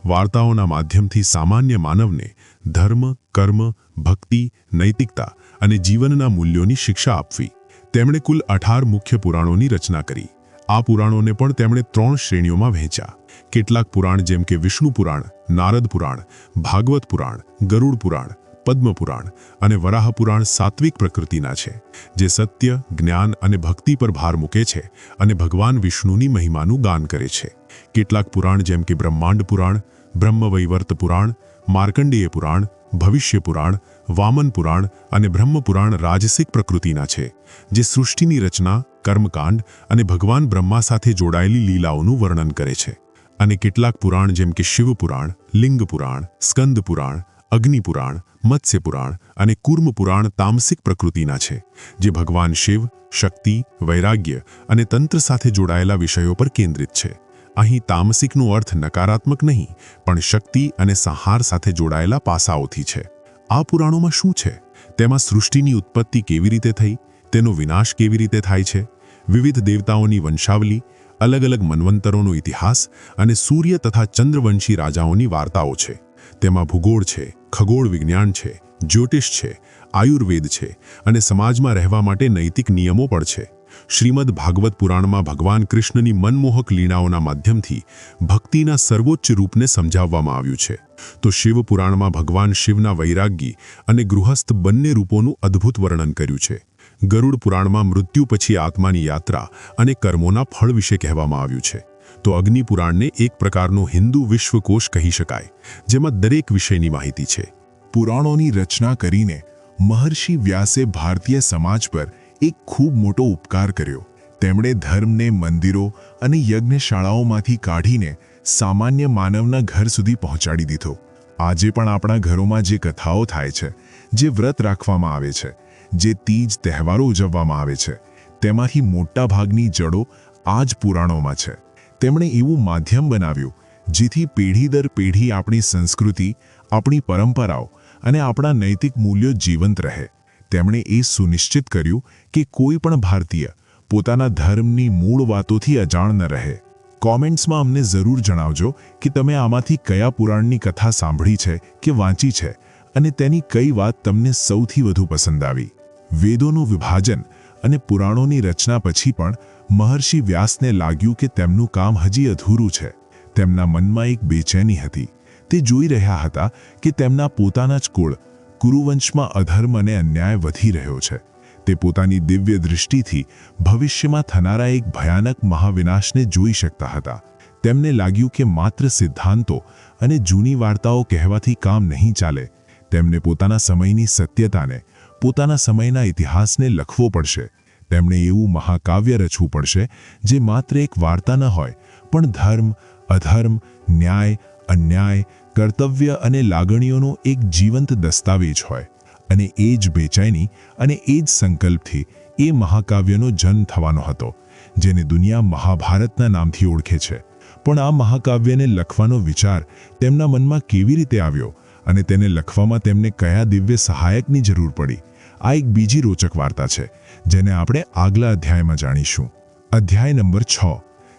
વાર્તાઓના માધ્યમથી સામાન્ય માનવને ધર્મ, કર્મ, ભક્તિ, નૈતિકતા અને જીવનના મૂલ્યોની શિક્ષા આપવી. તેમણે કુલ 18 મુખ્ય પુરાણોની રચના કરી. આ પુરાણોને પણ તેમણે 3 શ્રેણીઓમાં વહેંચ્યા. કેટલાક પુરાણ જેમ કે વિષ્ણુ પુરાણ, નારદ પુરાણ, ભાગવત પુરાણ, ગરુડ પુરાણ, પદ્મ પુરાણ અને વરાહ પુરાણ સાત્વિક પ્રકૃતિના છે, જે સત્ય, જ્ઞાન અને ભક્તિ પર ભાર મૂકે છે અને ભગવાન વિષ્ણુની મહિમાનું ગાન કરે છે. કેટલાક પુરાણ જેમ કે બ્રહ્માંડ પુરાણ, બ્રહ્મવૈવર્ત પુરાણ, માર્કંડેય પુરાણ, ભવિષ્ય પુરાણ, વામન પુરાણ અને બ્રહ્મ પુરાણ રાજસિક પ્રકૃતિના છે, જે સૃષ્ટિની રચના, કર્મકાંડ અને ભગવાન બ્રહ્મા સાથે જોડાયેલી લીલાઓનું વર્ણન કરે છે. અને કેટલાક પુરાણ જેમ કે શિવ પુરાણ, લિંગ પુરાણ, સ્કંદ પુરાણ, અગ્નિ પુરાણ, મત્સ્ય પુરાણ અને કુર્મ પુરાણ તામસિક પ્રકૃતિના છે, જે ભગવાન શિવ, શક્તિ, વૈરાગ્ય અને તંત્ર સાથે જોડાયેલા વિષયો પર કેન્દ્રિત છે. અહીં તામસિકનો અર્થ નકારાત્મક નહીં, પણ શક્તિ અને સંહાર સાથે જોડાયેલા પાસાઓથી છે. આ પુરાણોમાં શું છે? તેમાં સૃષ્ટિની ઉત્પત્તિ કેવી રીતે થઈ, તેનો વિનાશ કેવી રીતે થાય છે, વિવિધ દેવતાઓની વંશાવલી, અલગ અલગ મન્વંતરોનો ઇતિહાસ અને સૂર્ય તથા ચંદ્રવંશી રાજાઓની વાર્તાઓ છે. તેમાં ભૂગોળ છે, ખગોળ વિજ્ઞાન છે, જ્યોતિષ છે, આયુર્વેદ છે અને સમાજમાં રહેવા માટે નૈતિક નિયમો પણ છે. શ્રીમદ ભાગવત પુરાણમાં ભગવાન કૃષ્ણની મનમોહક લીલાઓના માધ્યમથી ભક્તિના સર્વોચ્ચ રૂપને સમજાવવામાં આવ્યું છે. તો શિવ પુરાણમાં ભગવાન શિવના વૈરાગી અને ગૃહસ્થ બંને રૂપોનું અદ્ભુત વર્ણન કર્યું છે. ગરુડ પુરાણમાં મૃત્યુ પછી આત્માની યાત્રા અને કર્મોના ફળ વિશે કહેવામાં આવ્યું છે. તો અગ્નિ પુરાણને એક પ્રકારનો હિન્દુ વિશ્વકોશ કહી શકાય, જેમાં દરેક વિષયની માહિતી છે. પુરાણોની રચના કરીને મહર્ષિ વ્યાસે ભારતીય સમાજ પર એક ખૂબ મોટો ઉપકાર કર્યો. તેમણે ધર્મને મંદિરો અને યજ્ઞશાળાઓમાંથી કાઢીને સામાન્ય માનવના ઘર સુધી પહોંચાડી દીધો. આજે પણ આપણા ઘરોમાં જે કથાઓ થાય છે, જે વ્રત રાખવામાં આવે છે, જે તીજ તહેવારો ઉજવવામાં આવે છે, તેમાંથી મોટા ભાગની જડો આ જ પુરાણોમાં છે. તેમણે એવું માધ્યમ બનાવ્યું જેથી પેઢી દર પેઢી આપણી સંસ્કૃતિ, આપણી પરંપરાઓ અને આપણા નૈતિક મૂલ્યો જીવંત રહે. તેમણે એ સુનિશ્ચિત કર્યું કે કોઈ પણ ભારતીય પોતાના ધર્મની મૂળ વાતોથી અજાણ ન રહે. કોમેન્ટ્સમાં અમને જરૂર જણાવજો કે તમે આમાંથી કયા પુરાણની કથા સાંભળી છે કે વાંચી છે અને તેની કઈ વાત તમને સૌથી વધુ પસંદ આવી. વેદોનું વિભાજન અને પુરાણોની રચના પછી પણ મહર્ષિ વ્યાસને લાગ્યું કે તેમનું કામ હજી અધૂરું છે. તેમના મનમાં એક બેચેની હતી. તે જોઈ રહ્યા હતા કે તેમના પોતાના જ કુળ કુરુવંશમાં અધર્મ અને અન્યાય વધી રહ્યો છે. તે પોતાની દિવ્ય દૃષ્ટિથી ભવિષ્યમાં થનારા એક ભયાનક મહાવિનાશને જોઈ શકતા હતા. તેમને લાગ્યું કે માત્ર સિદ્ધાંતો અને જૂની વાર્તાઓ કહેવાથી કામ નહીં ચાલે. તેમને પોતાના સમયની સત્યતાને, પોતાના સમયના ઇતિહાસને લખવો પડશે. તેમણે એવું મહાકાવ્ય રચવું પડશે જે માત્ર એક વાર્તા ન હોય, પણ ધર્મ, અધર્મ, ન્યાય, અન્યાય, કર્તવ્ય અને લાગણીઓનો એક જીવંત દસ્તાવેજ હોય. અને એ જ બેચેની અને એ જ સંકલ્પથી એ મહાકાવ્યનો જન્મ થવાનો હતો, જેને દુનિયા મહાભારતના નામથી ઓળખે છે. પણ આ મહાકાવ્યને લખવાનો વિચાર તેમના મનમાં કેવી રીતે આવ્યો અને તેને લખવામાં તેમને કયા દિવ્ય સહાયકની જરૂર પડી, આ એક બીજી રોચક વાર્તા છે, જેને આપણે આગલા અધ્યાયમાં જાણીશું. અધ્યાય નંબર 6.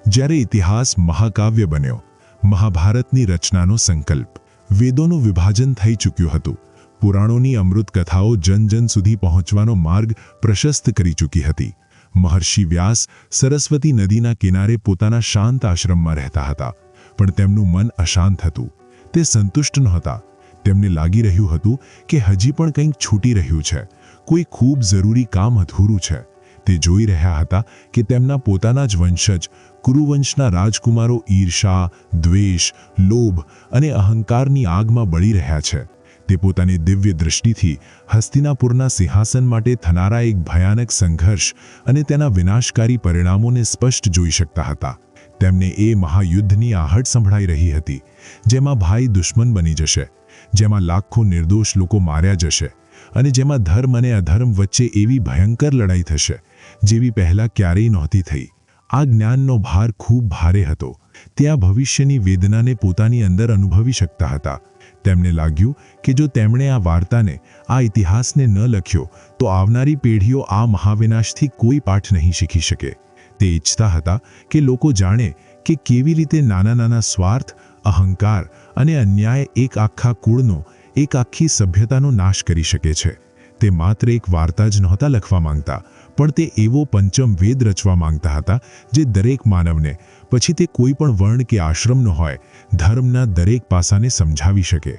જ્યારે ઇતિહાસ મહાકાવ્ય બન્યો. મહાભારતની રચનાનો સંકલ્પ. વેદોનું વિભાજન થઈ ચૂક્યું હતું. પુરાણોની અમૃત કથાઓ જન જન સુધી પહોંચવાનો માર્ગ પ્રશસ્ત કરી ચૂકી હતી. મહર્ષિ વ્યાસ સરસ્વતી નદીના કિનારે પોતાના શાંત આશ્રમમાં રહેતા હતા. પણ તેમનું મન અશાંત હતું. તે સંતુષ્ટ નહોતા. તેમને લાગી રહ્યું હતું કે હજી પણ કંઈક છૂટી રહ્યું છે. કોઈ ખૂબ જરૂરી કામ અધૂરું છે. તે જોઈ રહ્યા હતા કે તેમના પોતાના જ વંશજ કુરુવંશના રાજકુમારો ઈર્ષા, દ્વેષ, લોભ અને અહંકારની આગમાં બળી રહ્યા છે. તે પોતાની દિવ્ય દૃષ્ટિથી હસ્તિનાપુરના સિંહાસન માટે થનારા એક ભયાનક સંઘર્ષ અને તેના વિનાશકારી પરિણામોને સ્પષ્ટ જોઈ શકતા હતા. તેમને એ મહાયુદ્ધની આહટ સંભળાઈ રહી હતી, જેમાં ભાઈ દુશ્મન બની જશે, જેમાં લાખો નિર્દોષ લોકો માર્યા જશે અને જેમાં ધર્મ અને અધર્મ વચ્ચે એવી ભયંકર લડાઈ થશે જેવી પહેલાં ક્યારેય નહોતી થઈ. આ જ્ઞાનનો ભાર ખૂબ ભારે હતો. તે આ ભવિષ્યની વેદનાને પોતાની અંદર અનુભવી શકતા હતા. તેમને લાગ્યું કે જો તેમણે આ વાર્તાને, આ ઇતિહાસને ન લખ્યો તો આવનારી પેઢીઓ આ મહાવિનાશથી કોઈ પાઠ નહીં શીખી શકે. તે ઈચ્છતા હતા કે લોકો જાણે કે કેવી રીતે નાના નાના સ્વાર્થ, અહંકાર અને અન્યાય એક આખા કુળનો, એક આખી સભ્યતાનો નાશ કરી શકે છે. તે માત્ર એક વાર્તા જ નહોતા લખવા માંગતા, પણ તે એવો પંચમ વેદ રચવા માંગતા હતા જે દરેક માનવને, પછી તે કોઈ પણ વર્ણ કે આશ્રમનો હોય, ધર્મના દરેક પાસાને સમજાવી શકે.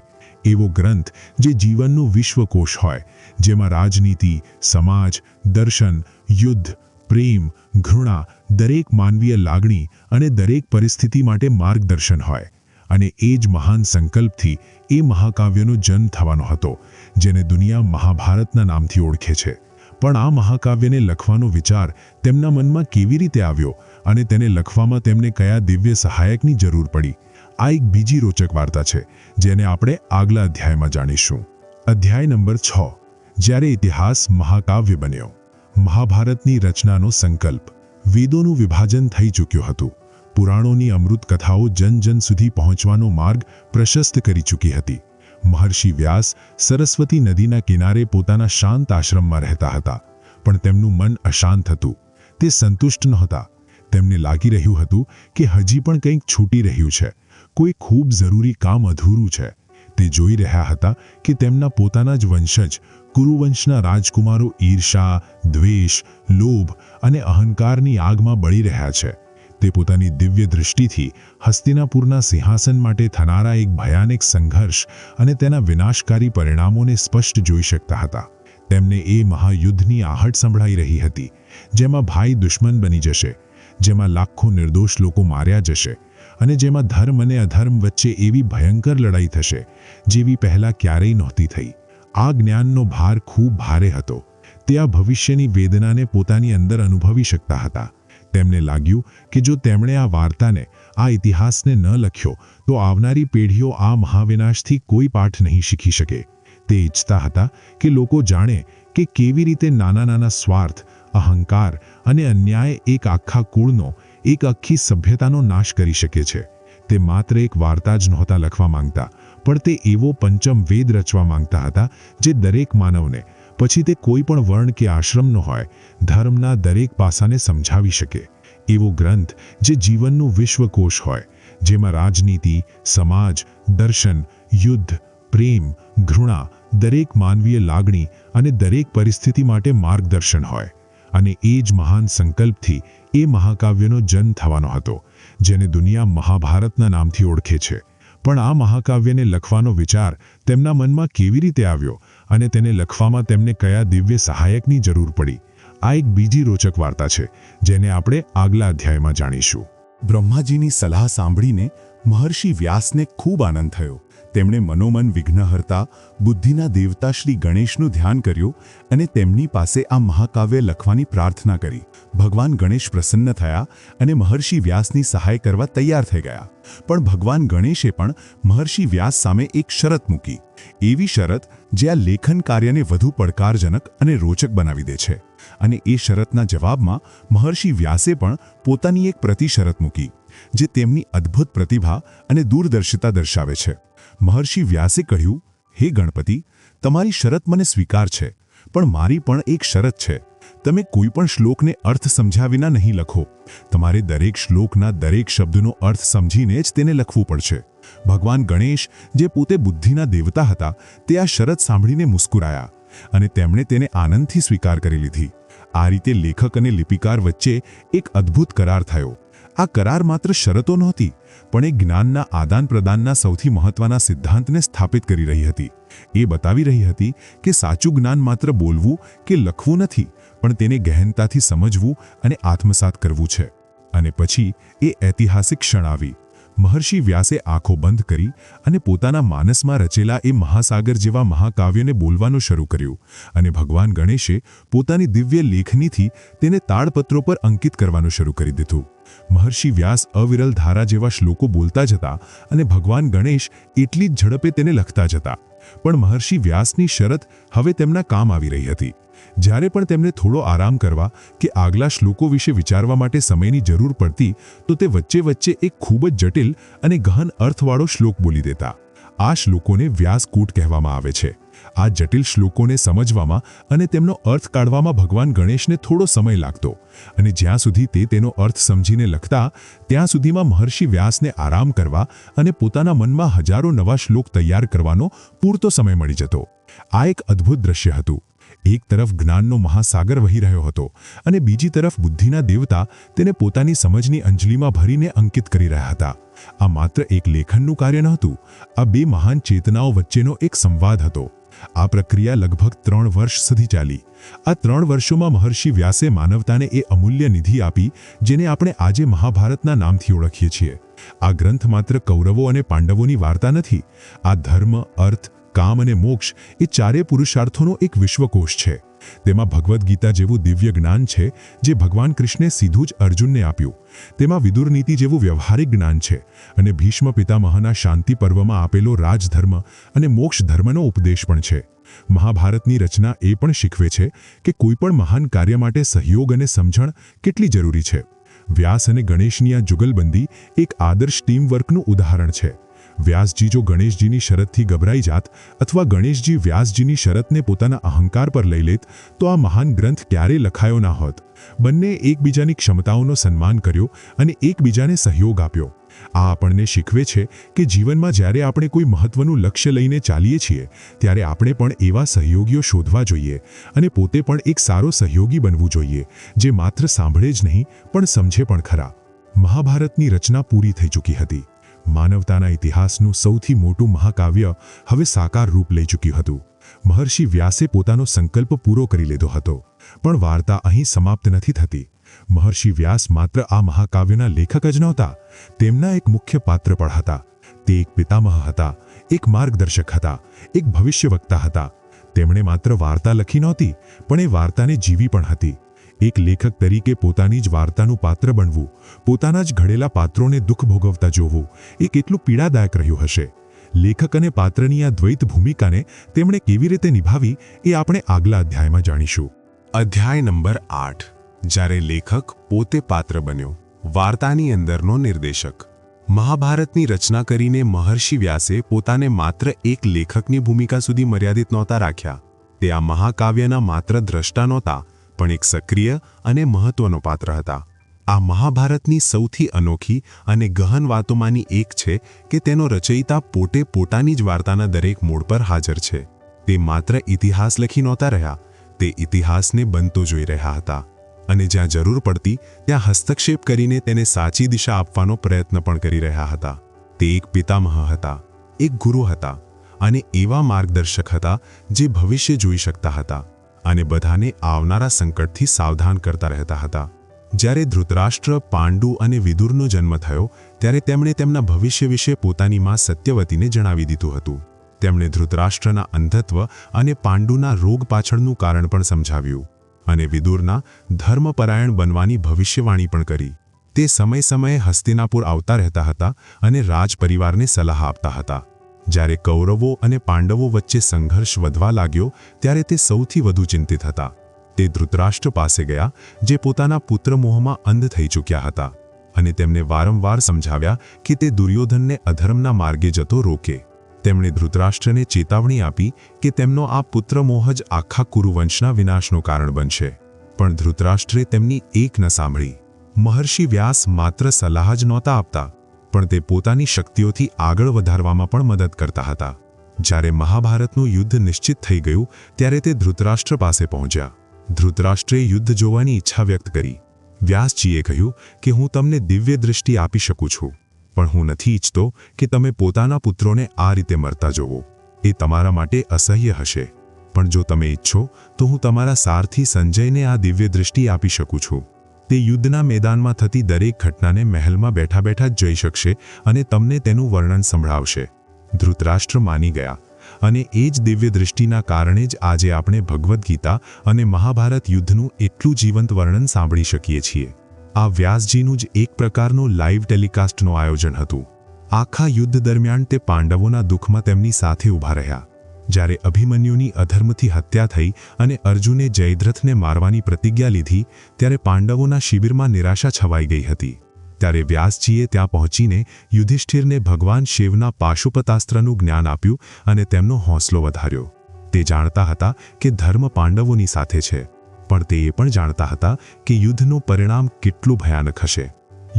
એવો ગ્રંથ જે જીવનનું વિશ્વકોશ હોય, જેમાં રાજનીતિ, સમાજ, દર્શન, યુદ્ધ, પ્રેમ, ઘૃણા, દરેક માનવીય લાગણી અને દરેક પરિસ્થિતિ માટે માર્ગદર્શન હોય. અને એ જ મહાન સંકલ્પથી એ મહાકાવ્યનો જન્મ થવાનો હતો, જેને દુનિયા મહાભારતના નામથી ઓળખે છે. પણ આ મહાકાવ્યને લખવાનો વિચાર તેમના મનમાં કેવી રીતે આવ્યો અને તેને લખવામાં તેમને કયા દિવ્ય સહાયકની જરૂર પડી, આ એક બીજી રોચક વાર્તા છે, જેને આપણે આગલા અધ્યાયમાં જાણીશું. અધ્યાય નંબર 6. જ્યારે ઇતિહાસ મહાકાવ્ય બન્યો. મહાભારતની રચનાનો સંકલ્પ. વેદોનું વિભાજન થઈ ચૂક્યું હતું. પુરાણોની અમૃત કથાઓ જન જન સુધી પહોંચવાનો માર્ગ પ્રશસ્ત કરી ચૂકી હતી. મહર્ષિ વ્યાસ સરસ્વતી નદીના કિનારે પોતાના શાંત આશ્રમમાં રહેતા હતા. પણ તેમનું મન અશાંત હતું. તે સંતુષ્ટ નહોતા. તેમને લાગી રહ્યું હતું કે હજી પણ કંઈક છૂટી રહ્યું છે. કોઈ ખૂબ જરૂરી કામ અધૂરું છે. તે જોઈ રહ્યા હતા કે તેમના પોતાના જ વંશજ કુરુવંશના રાજકુમારો ઈર્ષા, દ્વેષ, લોભ અને અહંકારની આગમાં બળી રહ્યા છે. તે પોતાની દિવ્ય દૃષ્ટિથી હસ્તિનાપુરના સિંહાસન માટે થનારા એક ભયાનક સંઘર્ષ અને તેના વિનાશકારી પરિણામોને સ્પષ્ટ જોઈ શકતા હતા. તેમને એ મહાયુદ્ધની આહટ સંભળાઈ રહી હતી, જેમાં ભાઈ દુશ્મન બની જશે, જેમાં લાખો નિર્દોષ લોકો માર્યા જશે અને જેમાં ધર્મ અને અધર્મ વચ્ચે એવી ભયંકર લડાઈ થશે જેવી પહેલાં ક્યારેય નહોતી થઈ. આ જ્ઞાનનો ભાર ખૂબ ભારે હતો. તે આ ભવિષ્યની વેદનાને પોતાની અંદર અનુભવી શકતા હતા. તેમને લાગ્યું કે જો તેમણે આ વાર્તાને, આ ઇતિહાસને ન લખ્યો તો આવનારી પેઢીઓ આ મહાવિનાશથી કોઈ પાઠ નહીં શીખી શકે. તે ઈચ્છતા હતા કે લોકો જાણે કે કેવી રીતે નાના નાના સ્વાર્થ, અહંકાર અને અન્યાય એક આખા કુળનો, એક આખી સભ્યતાનો નાશ કરી શકે છે. તે માત્ર એક વાર્તા જ નહોતા લખવા માંગતા, પણ તે એવો પંચમ વેદ રચવા માંગતા હતા જે દરેક માનવને, પછી તે કોઈ પણ વર્ણ કે આશ્રમનો હોય, ધર્મના દરેક પાસાને સમજાવી શકે. એવો ગ્રંથ જે જીવનનું વિશ્વકોશ હોય, જેમાં રાજનીતિ, સમાજ, દર્શન, યુદ્ધ, પ્રેમ, ઘૃણા દરેક માનવીય લાગણી અને દરેક પરિસ્થિતિ માટે માર્ગદર્શન હોય, અને એ જ મહાન સંકલ્પથી એ મહાકાવ્યનો જન્મ થવાનો હતો, જેને દુનિયા મહાભારતના નામથી ઓળખે છે. પણ આ મહાકાવ્યને લખવાનો વિચાર તેમના મનમાં કેવી રીતે આવ્યો અને તેને લખવામાં તેમને કયા દિવ્ય સહાયકની જરૂર પડી, આ એક બીજી રોચક વાર્તા છે, જેને આપણે આગલા અધ્યાયમાં જાણીશું. બ્રહ્માજીની સલાહ સાંભળીને મહર્ષિ વ્યાસને ખૂબ આનંદ થયો. તેમણે મનોમન વિઘ્નહર્તા બુદ્ધિના દેવતા શ્રી ગણેશનું ધ્યાન કર્યું અને તેમની પાસે આ મહાકાવ્ય લખવાની પ્રાર્થના કરી. ભગવાન ગણેશ પ્રસન્ન થયા અને મહર્ષિ વ્યાસની સહાય કરવા તૈયાર થઈ ગયા. પણ ભગવાન ગણેશે પણ મહર્ષિ વ્યાસ સામે એક શરત મૂકી. એવી શરત જે આ લેખન કાર્યને વધુ પડકારજનક અને રોચક બનાવી દે છે. અને એ શરતના જવાબમાં મહર્ષિ વ્યાસે પણ પોતાની એક પ્રતિશરત મૂકી, જે તેમની અદ્ભુત પ્રતિભા અને દૂરદર્શિતા દર્શાવે છે. મહર્ષિ વ્યાસે કહ્યું, હે ગણપતિ, તમારી શરત મને સ્વીકાર છે, પણ મારી પણ એક શરત છે. તમે કોઈ પણ શ્લોકને અર્થ સમજ્યા વિના નહીં લખો. તમારે દરેક શ્લોકના દરેક શબ્દનો અર્થ સમજીને જ તેને લખવું પડશે. ભગવાન ગણેશ, જે પોતે બુદ્ધિના દેવતા હતા, તે આ શરત સાંભળીને મુસ્કુરાયા અને તેમણે તેને આનંદથી સ્વીકાર કરી લીધી. આ રીતે લેખક અને લિપિકાર વચ્ચે એક અદ્ભુત કરાર થયો. આ કરાર માત્ર શરતો નહોતી, પણ એ જ્ઞાનના આદાન પ્રદાનના સૌથી મહત્વના સિદ્ધાંતને સ્થાપિત કરી રહી હતી. એ બતાવી રહી હતી કે સાચું જ્ઞાન માત્ર બોલવું કે લખવું નથી, પણ તેને ગહેનતાથી સમજવું અને આત્મસાત કરવું છે. અને પછી એ ઐતિહાસિક ક્ષણ આવી. મહર્ષિ વ્યાસે આંખો બંધ કરી અને પોતાના માનસમાં રચેલા એ મહાસાગર જેવા મહાકાવ્યને બોલવાનું શરૂ કર્યું, અને ભગવાન ગણેશે પોતાની દિવ્ય લેખનીથી તેને તાડપત્રો પર અંકિત કરવાનું શરૂ કરી દીધું. મહર્ષિ વ્યાસ અવિરલ ધારા જેવા શ્લોકો બોલતા જતા અને ભગવાન ગણેશ એટલી જ ઝડપે તેને લખતા જતા. પણ મહર્ષિ વ્યાસની શરત હવે તેમના કામ આવી રહી હતી. જ્યારે પણ તેમને થોડો આરામ કરવા કે આગલા શ્લોકો વિશે વિચારવા માટે સમયની જરૂર પડતી, તો તે વચ્ચે વચ્ચે એક ખૂબ જ જટિલ અને ગહન અર્થવાળો શ્લોક બોલી દેતા. આ શ્લોકોને વ્યાસકૂટ કહેવામાં આવે છે. આ જટિલ શ્લોકોને સમજવામાં અને તેમનો અર્થ કાઢવામાં ભગવાન ગણેશને થોડો સમય લાગતો, અને જ્યાં સુધી તે તેનો અર્થ સમજીને લખતા, ત્યાં સુધીમાં મહર્ષિ વ્યાસને આરામ કરવા અને પોતાના મનમાં હજારો નવા શ્લોક તૈયાર કરવાનો પૂરતો સમય મળી જતો. આ એક અદ્ભુત દ્રશ્ય હતું. એક તરફ જ્ઞાનનો મહાસાગર વહી રહ્યો હતો, અને બીજી તરફ બુદ્ધિના દેવતા તેને પોતાની સમજની અંજલિમાં ભરીને અંકિત કરી રહ્યા હતા. આ માત્ર એક લેખનનું કાર્ય નહોતું, આ બે મહાન ચેતનાઓ વચ્ચેનો એક સંવાદ હતો. આ પ્રક્રિયા લગભગ 3 વર્ષ સુધી ચાલી. આ 3 વર્ષોમાં મહર્ષિ વ્યાસે માનવતાને એ અમૂલ્ય નિધિ આપી, જેને આપણે આજે મહાભારતના નામથી ઓળખીએ છીએ. આ ગ્રંથ માત્ર કૌરવો અને પાંડવોની વાર્તા નથી. આ ધર્મ, અર્થ, કામ અને મોક્ષ એ ચારે પુરુષાર્થોનો એક વિશ્વકોશ છે. તેમાં ભગવદ્ ગીતા જેવું દિવ્ય જ્ઞાન છે, જે ભગવાન કૃષ્ણે સીધું જ અર્જુનને આપ્યું. તેમાં વિદુર નીતિ જેવું વ્યવહારિક જ્ઞાન છે, અને ભીષ્મ પિતામહના શાંતિ પર્વમાં આપેલો રાજધર્મ અને મોક્ષ ધર્મનો ઉપદેશ પણ છે. મહાભારતની રચના એ પણ શીખવે છે કે કોઈ પણ મહાન કાર્ય માટે સહયોગ અને સમજણ કેટલી જરૂરી છે. વ્યાસ અને ગણેશની આ જુગલબંધી એક આદર્શ ટીમવર્કનું ઉદાહરણ છે. વ્યાસજી જો ગણેશજીની શરતથી ગભરાઈ જાત, અથવા ગણેશજી વ્યાસજીની શરતને પોતાના અહંકાર પર લઈ લેત, તો આ મહાન ગ્રંથ ક્યારેય લખાયો ના હોત. બંને એકબીજાની ક્ષમતાઓનો સન્માન કર્યો અને એકબીજાને સહયોગ આપ્યો. આ આપણને શીખવે છે કે જીવનમાં જ્યારે આપણે કોઈ મહત્વનું લક્ષ્ય લઈને ચાલીએ છીએ, ત્યારે આપણે પણ એવા સહયોગીઓ શોધવા જોઈએ અને પોતે પણ એક સારો સહયોગી બનવું જોઈએ, જે માત્ર સાંભળે જ નહીં પણ સમજે પણ ખરા. મહાભારતની રચના પૂરી થઈ ચૂકી હતી. માનવતાના ઇતિહાસનું સૌથી મોટું મહાકાવ્ય હવે સાકાર રૂપ લઈ ચૂક્યું હતું. મહર્ષિ વ્યાસે પોતાનો સંકલ્પ પૂરો કરી લીધો હતો, પણ વાર્તા અહીં સમાપ્ત નથી થતી. મહર્ષિ વ્યાસ માત્ર આ મહાકાવ્યના લેખક જ નહોતા, તેમના એક મુખ્ય પાત્ર પણ હતા. તે એક પિતામહ હતા, એક માર્ગદર્શક હતા, એક ભવિષ્યવક્તા હતા. તેમણે માત્ર વાર્તા લખી નહોતી, પણ એ વાર્તાને જીવી પણ હતી. એક લેખક તરીકે પોતાની જ વાર્તાનું પાત્ર બનવું, પોતાના જ ઘડેલા પાત્રોને દુઃખ ભોગવતા જોવું, એ કેટલું પીડાદાયક રહ્યું હશે. લેખક અને પાત્રની આ દ્વૈત ભૂમિકાને તેમણે કેવી રીતે નિભાવી, એ આપણે આગલા અધ્યાયમાં જાણીશું. અધ્યાય નંબર 8. જ્યારે લેખક પોતે પાત્ર બન્યો. વાર્તાની અંદરનો નિર્દેશક. મહાભારતની રચના કરીને મહર્ષિ વ્યાસે પોતાને માત્ર એક લેખકની ભૂમિકા સુધી મર્યાદિત નહોતા રાખ્યા. તે આ મહાકાવ્યના માત્ર દ્રષ્ટા નહોતા, પણ એક સક્રિય અને મહત્વનો પાત્ર હતા. આ મહાભારતની સૌથી અનોખી અને ગહન વાતોમાંની એક છે કે તેનો રચયિતા પોતે પોતાની જ વાર્તાના દરેક મોડ પર હાજર છે. તે માત્ર ઇતિહાસ લખી નહોતા રહ્યા, તે ઇતિહાસને બનતો જોઈ રહ્યા હતા અને જ્યાં જરૂર પડતી ત્યાં હસ્તક્ષેપ કરીને તેને સાચી દિશા આપવાનો પ્રયત્ન પણ કરી રહ્યા હતા. તે એક પિતામહ હતા, એક ગુરુ હતા અને એવા માર્ગદર્શક હતા જે ભવિષ્ય જોઈ શકતા હતા અને બધાને આવનારા સંકટથી સાવધાન કરતા રહેતા હતા. જ્યારે ધૃતરાષ્ટ્ર, પાંડુ અને વિદુરનો જન્મ થયો ત્યારે તેમણે તેમના ભવિષ્ય વિશે પોતાની માં સત્યવતીને જણાવી દીધું હતું. તેમણે ધૃતરાષ્ટ્રના અંધત્વ અને પાંડુના રોગ પાછળનું કારણ પણ સમજાવ્યું અને વિદુરના ધર્મપરાયણ બનવાની ભવિષ્યવાણી પણ કરી. તે સમય સમયે હસ્તિનાપુર આવતા રહેતા હતા અને રાજપરિવારને સલાહ આપતા હતા. જ્યારે કૌરવો અને પાંડવો વચ્ચે સંઘર્ષ વધવા લાગ્યો ત્યારે તે સૌથી વધુ ચિંતિત હતા. તે ધૃતરાષ્ટ્ર પાસે ગયા જે પોતાના પુત્ર મોહમાં અંધ થઈ ચૂક્યા હતા અને તેમને વારંવાર સમજાવ્યા કે તે દુર્યોધનને અધર્મના માર્ગે જતો રોકે. તેમણે ધૃતરાષ્ટ્રને ચેતવણી આપી કે તેમનો આ પુત્ર મોહ જ આખા કુરુવંશના વિનાશનું કારણ બનશે. પણ ધૃતરાષ્ટ્રે તેમની એક ન સાંભળી. મહર્ષિ વ્યાસ માત્ર સલાહ જ નહોતા આપતા, પણ તે પોતાની શક્તિઓથી આગળ વધારવામાં પણ મદદ કરતા હતા. જ્યારે મહાભારતનું યુદ્ધ નિશ્ચિત થઈ ગયું ત્યારે તે ધૃતરાષ્ટ્ર પાસે પહોંચ્યા. ધૃતરાષ્ટ્રે યુદ્ધ જોવાની ઈચ્છા વ્યક્ત કરી. વ્યાસજીએ કહ્યું કે હું તમને દિવ્ય દૃષ્ટિ આપી શકું છું, પણ હું નથી ઈચ્છતો કે તમે પોતાના પુત્રોને આ રીતે મરતા જોવો. એ તમારા માટે અસહ્ય હશે, પણ જો તમે ઈચ્છો તો હું તમારા સારથી સંજયને આ દિવ્ય દૃષ્ટિ આપી શકું છું. તે યુદ્ધના મેદાનમાં થતી દરેક ઘટનાને મહેલમાં બેઠા બેઠા જ જોઈ શકશે અને તમને તેનું વર્ણન સંભળાવશે. ધૃતરાષ્ટ્ર માની ગયા અને એ જ દિવ્ય દૃષ્ટિના કારણે જ આજે આપણે ભગવદ્ ગીતા અને મહાભારત યુદ્ધનું એટલું જીવંત વર્ણન સાંભળી શકીએ છીએ. આ વ્યાસજીનું જ એક પ્રકારનું લાઈવ ટેલિકાસ્ટનું આયોજન હતું. આખા યુદ્ધ દરમિયાન તે પાંડવોના દુઃખમાં તેમની સાથે ઊભા રહ્યા. જ્યારે અભિમન્યુની અધર્મથી હત્યા થઈ અને અર્જુને જયદ્રથને મારવાની પ્રતિજ્ઞા લીધી ત્યારે પાંડવોના શિબિરમાં નિરાશા છવાઈ ગઈ હતી. ત્યારે વ્યાસજીએ ત્યાં પહોંચીને યુધિષ્ઠિરને ભગવાન શિવના પાશુપતાસ્ત્રનું જ્ઞાન આપ્યું અને તેમનો હોંસલો વધાર્યો. તે જાણતા હતા કે ધર્મ પાંડવોની સાથે છે, પણ તે એ પણ જાણતા હતા કે યુદ્ધનું પરિણામ કેટલું ભયાનક હશે.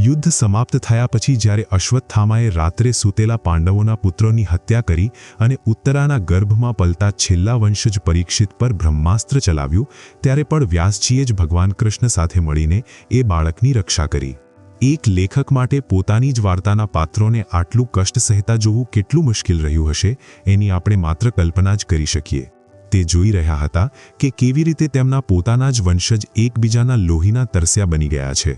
યુદ્ધ સમાપ્ત થયા પછી જ્યારે અશ્વત્થામાએ રાત્રે સૂતેલા પાંડવોના પુત્રોની હત્યા કરી અને ઉત્તરાના ગર્ભમાં પલતા છેલ્લા વંશજ પરીક્ષિત પર બ્રહ્માસ્ત્ર ચલાવ્યું ત્યારે પણ વ્યાસજીએ જ ભગવાન કૃષ્ણ સાથે મળીને એ બાળકની રક્ષા કરી. એક લેખક માટે પોતાની જ વાર્તાના પાત્રોને આટલું કષ્ટ સહેતા જોવું કેટલું મુશ્કેલ રહ્યું હશે એની આપણે માત્ર કલ્પના જ કરી શકીએ. તે જોઈ રહ્યા હતા કે કેવી રીતે તેમના પોતાના જ વંશજ એકબીજાના લોહીના તરસ્યા બની ગયા છે.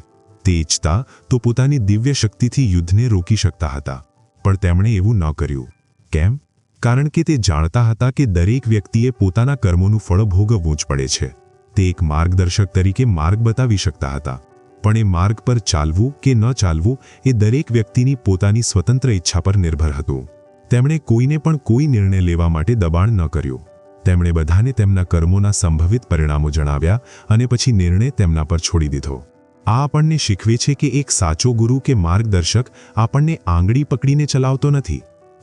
તે ઈચ્છતા તો પોતાની દિવ્ય શક્તિથી યુદ્ધને રોકી શકતા હતા, પણ તેમણે એવું ન કર્યું. કેમ? કારણ કે તે જાણતા હતા કે દરેક વ્યક્તિએ પોતાના કર્મોનું ફળ ભોગવવું જ પડે છે. તે એક માર્ગદર્શક તરીકે માર્ગ બતાવી શકતા હતા, પણ એ માર્ગ પર ચાલવું કે ન ચાલવું એ દરેક વ્યક્તિની પોતાની સ્વતંત્ર ઈચ્છા પર નિર્ભર હતું. તેમણે કોઈને પણ કોઈ નિર્ણય લેવા માટે દબાણ ન કર્યું. તેમણે બધાને તેમના કર્મોના સંભવિત પરિણામો જણાવ્યા અને પછી નિર્ણય તેમના પર છોડી દીધો. આ આપણને શીખવે છે કે એક સાચો ગુરુ કે માર્ગદર્શક આપણને આંગળી પકડીને ચલાવતો નથી,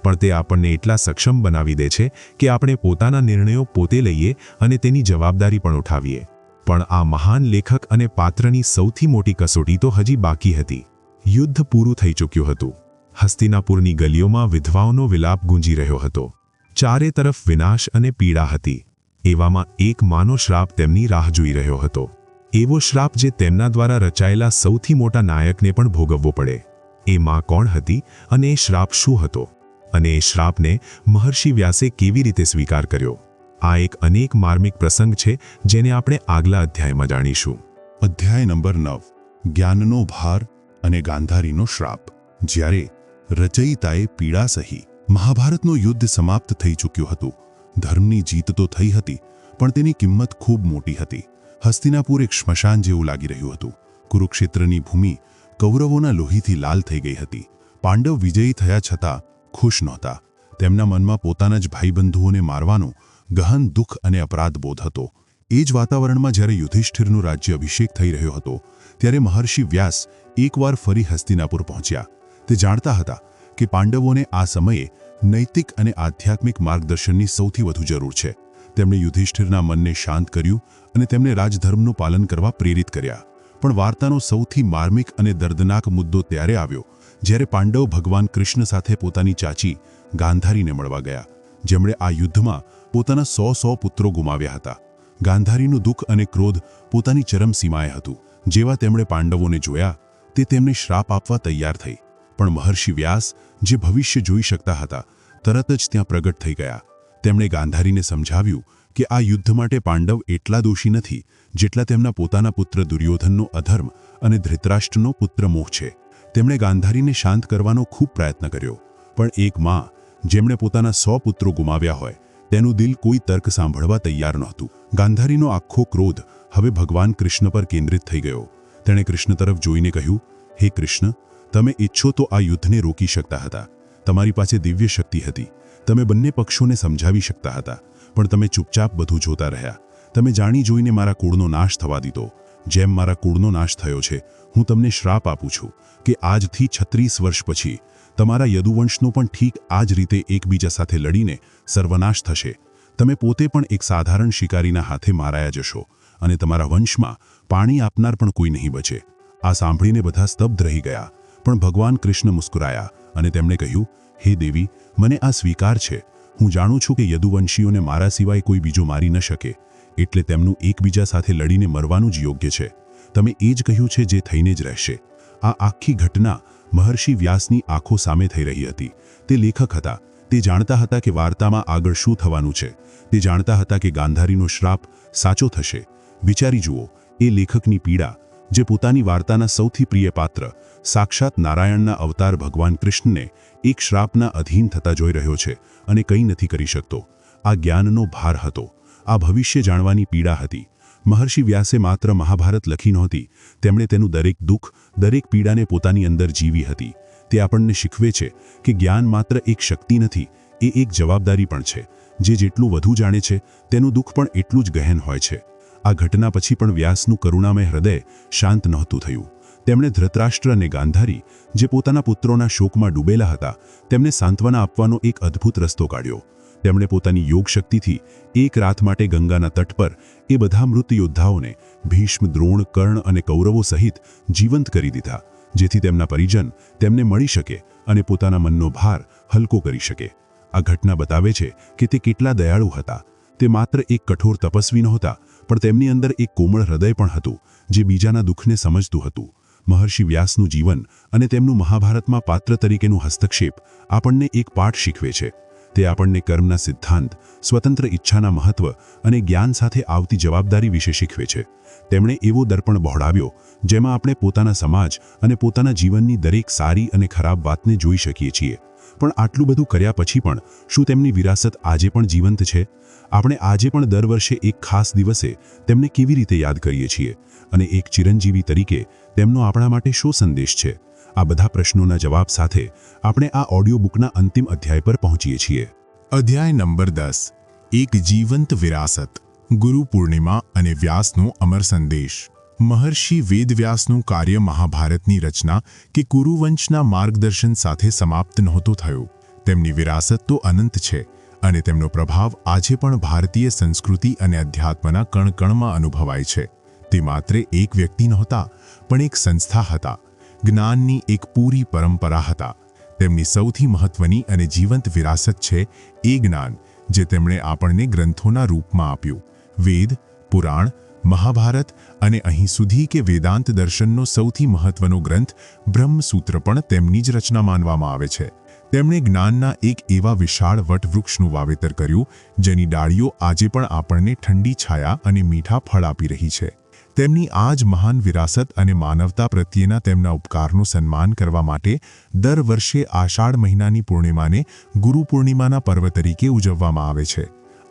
પણ તે આપણને એટલા સક્ષમ બનાવી દે છે કે આપણે પોતાના નિર્ણયો પોતે લઈએ અને તેની જવાબદારી પણ ઉઠાવીએ. પણ આ મહાન લેખક અને પાત્રની સૌથી મોટી કસોટી તો હજી બાકી હતી. યુદ્ધ પૂરું થઈ ચૂક્યું હતું. હસ્તિનાપુરની ગલીઓમાં વિધવાઓનો વિલાપ ગુંજી રહ્યો હતો. ચારે તરફ વિનાશ અને પીડા હતી. એવામાં એક માનો શ્રાપ તેમની રાહ જોઈ રહ્યો હતો. એવો શ્રાપ જે તેમના દ્વારા રચાયેલા સૌથી મોટા નાયકને પણ ભોગવવો પડે. એ માં કોણ હતી અને એ શ્રાપ શું હતો? અને એ શ્રાપને મહર્ષિ વ્યાસે કેવી રીતે સ્વીકાર કર્યો? આ એક અનેક માર્મિક પ્રસંગ છે જેને આપણે આગલા અધ્યાયમાં જાણીશું. અધ્યાય નંબર 9, જ્ઞાનનો ભાર અને ગાંધારીનો શ્રાપ. જ્યારે રચયિતાએ પીડા સહી, મહાભારતનું યુદ્ધ સમાપ્ત થઈ ચૂક્યું હતું. ધર્મની જીત તો થઈ હતી, પણ તેની કિંમત ખૂબ મોટી હતી. હસ્તિનાપુર એક શ્મશાન જેવું લાગી રહ્યું હતું. કુરુક્ષેત્રની ભૂમિ કૌરવોના લોહીથી લાલ થઈ ગઈ હતી. પાંડવ વિજયી થયા છતાં ખુશ નહોતા. તેમના મનમાં પોતાના જ ભાઈબંધુઓને મારવાનો ગહન દુઃખ અને અપરાધ બોધ હતો. એ જ વાતાવરણમાં જ્યારે યુધિષ્ઠિરનું રાજ્ય અભિષેક થઈ રહ્યો હતો ત્યારે મહર્ષિ વ્યાસ એકવાર ફરી હસ્તિનાપુર પહોંચ્યા. તે જાણતા હતા કે પાંડવોને આ સમયે નૈતિક અને આધ્યાત્મિક માર્ગદર્શનની સૌથી વધુ જરૂર છે. તેમણે યુધિષ્ઠિરના મનને શાંત કર્યું અને તેમને રાજધર્મનું પાલન કરવા પ્રેરિત કર્યા. પણ વાર્તાનો સૌથી માર્મિક અને દર્દનાક મુદ્દો ત્યારે આવ્યો જ્યારે પાંડવ ભગવાન કૃષ્ણ સાથે પોતાની ચાચી ગાંધારીને મળવા ગયા, જેમણે આ યુદ્ધમાં પોતાના 100 પુત્રો ગુમાવ્યા હતા. ગાંધારીનું દુઃખ અને ક્રોધ પોતાની ચરમસીમાએ હતું. જેવા તેમણે પાંડવોને જોયા તે તેમને શ્રાપ આપવા તૈયાર થઈ, પણ મહર્ષિ વ્યાસ જે ભવિષ્ય જોઈ શકતા હતા તરત જ ત્યાં પ્રગટ થઈ ગયા. તેમણે ગાંધારીને સમજાવ્યું કે આ યુદ્ધ માટે પાંડવ એટલા દોષી નથી જેટલા તેમના પોતાના પુત્ર દુર્યોધનનો અધર્મ અને ધૃતરાષ્ટ્રનો પુત્ર મોહ છે. તેમણે ગાંધારીને શાંત કરવાનો ખૂબ પ્રયત્ન કર્યો, પણ એક માં જેમણે પોતાના 100 પુત્રો ગુમાવ્યા હોય તેનું દિલ કોઈ તર્ક સાંભળવા તૈયાર નહોતું. ગાંધારીનો આખો ક્રોધ હવે ભગવાન કૃષ્ણ પર કેન્દ્રિત થઈ ગયો. તેણે કૃષ્ણ તરફ જોઈને કહ્યું, હે કૃષ્ણ, તમે ઈચ્છો તો આ યુદ્ધને રોકી શકતા હતા. તમારી પાસે દિવ્ય શક્તિ હતી. તમે બંને પક્ષોને સમજાવી શકતા હતા, પણ તમે ચૂપચાપ બધું જોતા રહ્યા. તમે જાણી જોઈને મારા કુળનો નાશ થવા દીધો. જેમ મારા કુળનો નાશ થયો છે, હું તમને શ્રાપ આપું છું કે આજથી 36 વર્ષ પછી તમારા યદુવંશનો પણ ઠીક આ જ રીતે એકબીજા સાથે લડીને સર્વનાશ થશે. તમે પોતે પણ એક સાધારણ શિકારીના હાથે મારાયા જશો અને તમારા વંશમાં પાણી આપનાર પણ કોઈ નહીં બચે. આ સાંભળીને બધા સ્તબ્ધ રહી ગયા, પણ ભગવાન કૃષ્ણ મુસ્કુરાયા અને તેમણે કહ્યું, હે દેવી, મને આ સ્વીકાર છે. હું જાણું છું કે યદુવંશીઓને મારા સિવાય કોઈ બીજો મારી ન શકે, એટલે તેમનું એકબીજા સાથે લડીને મરવાનું જ યોગ્ય છે. તમે એ જ કહ્યું છે જે થઈને જ રહેશે. આ આખી ઘટના મહર્ષિ વ્યાસની આંખો સામે થઈ રહી હતી. તે લેખક હતા. તે જાણતા હતા કે વાર્તામાં આગળ શું થવાનું છે. તે જાણતા હતા કે ગાંધારીનો શ્રાપ સાચો થશે. વિચારી જુઓ એ લેખકની પીડા, જે પોતાની વાર્તાના સૌથી પ્રિય પાત્ર સાક્ષાત નારાયણના અવતાર ભગવાન કૃષ્ણને એક શ્રાપના અધીન થતા જોઈ રહ્યો છે અને કંઈ નથી કરી શકતો. આ જ્ઞાનનો ભાર હતો. આ ભવિષ્ય જાણવાની પીડા હતી. મહર્ષિ વ્યાસે માત્ર મહાભારત લખી નહોતી, તેમણે તેનું દરેક દુઃખ, દરેક પીડાને પોતાની અંદર જીવી હતી. તે આપણને શીખવે છે કે જ્ઞાન માત્ર એક શક્તિ નથી, એ એક જવાબદારી પણ છે. જે જેટલું વધુ જાણે છે તેનું દુઃખ પણ એટલું જ ગહેન હોય છે. આ ઘટના પછી પણ વ્યાસનું કરુણામય હૃદય શાંત નહોતું થયું. તેમણે ધૃતરાષ્ટ્ર અને ગાંધારી, જે પોતાના પુત્રોના શોકમાં ડૂબેલા હતા, તેમને સાંત્વના આપવાનો એક અદ્ભુત રસ્તો કાઢ્યો. તેમણે પોતાની યોગ શક્તિથી એક રાત માટે ગંગાના તટ પર એ બધા મૃત યોદ્ધાઓને ભીષ્મ, દ્રોણ, કર્ણ અને કૌરવો સહિત જીવંત કરી દીધા, જેથી તેમના પરિજન તેમને મળી શકે અને પોતાના મનનો ભાર હલકો કરી શકે. આ ઘટના બતાવે છે કે તે કેટલા દયાળુ હતા. તે માત્ર એક કઠોર તપસ્વી નહોતા, પણ તેમની અંદર એક કોમળ હૃદય પણ હતું, જે બીજાના દુઃખને સમજતું હતું. મહર્ષિ વ્યાસનું જીવન અને તેમનું મહાભારતમાં પાત્ર તરીકેનું હસ્તક્ષેપ આપણને એક પાઠ શીખવે છે. તે આપણને કર્મના સિદ્ધાંત, સ્વતંત્ર ઈચ્છાના મહત્વ અને જ્ઞાન સાથે આવતી જવાબદારી વિશે શીખવે છે. તેમણે એવો દર્પણ બહોળાવ્યો જેમાં આપણે પોતાના સમાજ અને પોતાના જીવનની દરેક સારી અને ખરાબ વાતને જોઈ શકીએ છીએ. પણ આટલું બધું કર્યા પછી પણ શું તેમની વિરાસત આજે પણ જીવંત છે? આપણે આજે પણ દર વર્ષે એક ખાસ દિવસે તેમને કેવી રીતે યાદ કરીએ છીએ, અને એક ચિરંજીવી તરીકે તેમનો આપણા માટે શું સંદેશ છે? આ બધા પ્રશ્નોના જવાબ સાથે આપણે આ ઓડિયો બુકના અંતિમ અધ્યાય પર પહોંચીએ છીએ. અધ્યાય નંબર 10. એક જીવંત વિરાસત. ગુરુ પૂર્ણિમા અને વ્યાસનો અમર સંદેશ. મહર્ષિ વેદવ્યાસનું કાર્ય મહાભારતની રચના કે કુરુવંશના માર્ગદર્શન સાથે સમાપ્ત નહોતું થયું. તેમની વિરાસત તો અનંત છે અને તેમનો પ્રભાવ આજે પણ ભારતીય સંસ્કૃતિ અને અધ્યાત્મના કણકણમાં અનુભવાય છે. તે માત્ર એક વ્યક્તિ નહોતા, પણ એક સંસ્થા હતા. જ્ઞાનની એક પૂરી પરંપરા હતા. તેમની સૌથી મહત્વની અને જીવંત વિરાસત છે એ જ્ઞાન જે તેમણે આપણને ગ્રંથોના રૂપમાં આપ્યું. વેદ, પુરાણ, મહાભારત અને અહીં સુધી કે વેદાંત દર્શનનો સૌથી મહત્વનો ગ્રંથ બ્રહ્મસૂત્ર પણ તેમની જ રચના માનવામાં આવે છે. તેમણે જ્ઞાનના એક એવા વિશાળ વટવૃક્ષનું વાવેતર કર્યું જેની ડાળીઓ આજે પણ આપણને ઠંડી છાયા અને મીઠા ફળ આપી રહી છે. તેમની આ જ મહાન વિરાસત અને માનવતા પ્રત્યેના તેમના ઉપકારનું સન્માન કરવા માટે દર વર્ષે આષાઢ મહિનાની પૂર્ણિમાને ગુરુ પૂર્ણિમાના પર્વ તરીકે ઉજવવામાં આવે છે.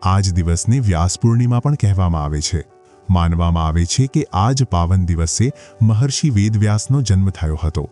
આ જ દિવસને વ્યાસ પૂર્ણિમા પણ કહેવામાં આવે છે. માનવામાં આવે છે કે આ જ પાવન દિવસે મહર્ષિ વેદવ્યાસનો જન્મ થયો હતો.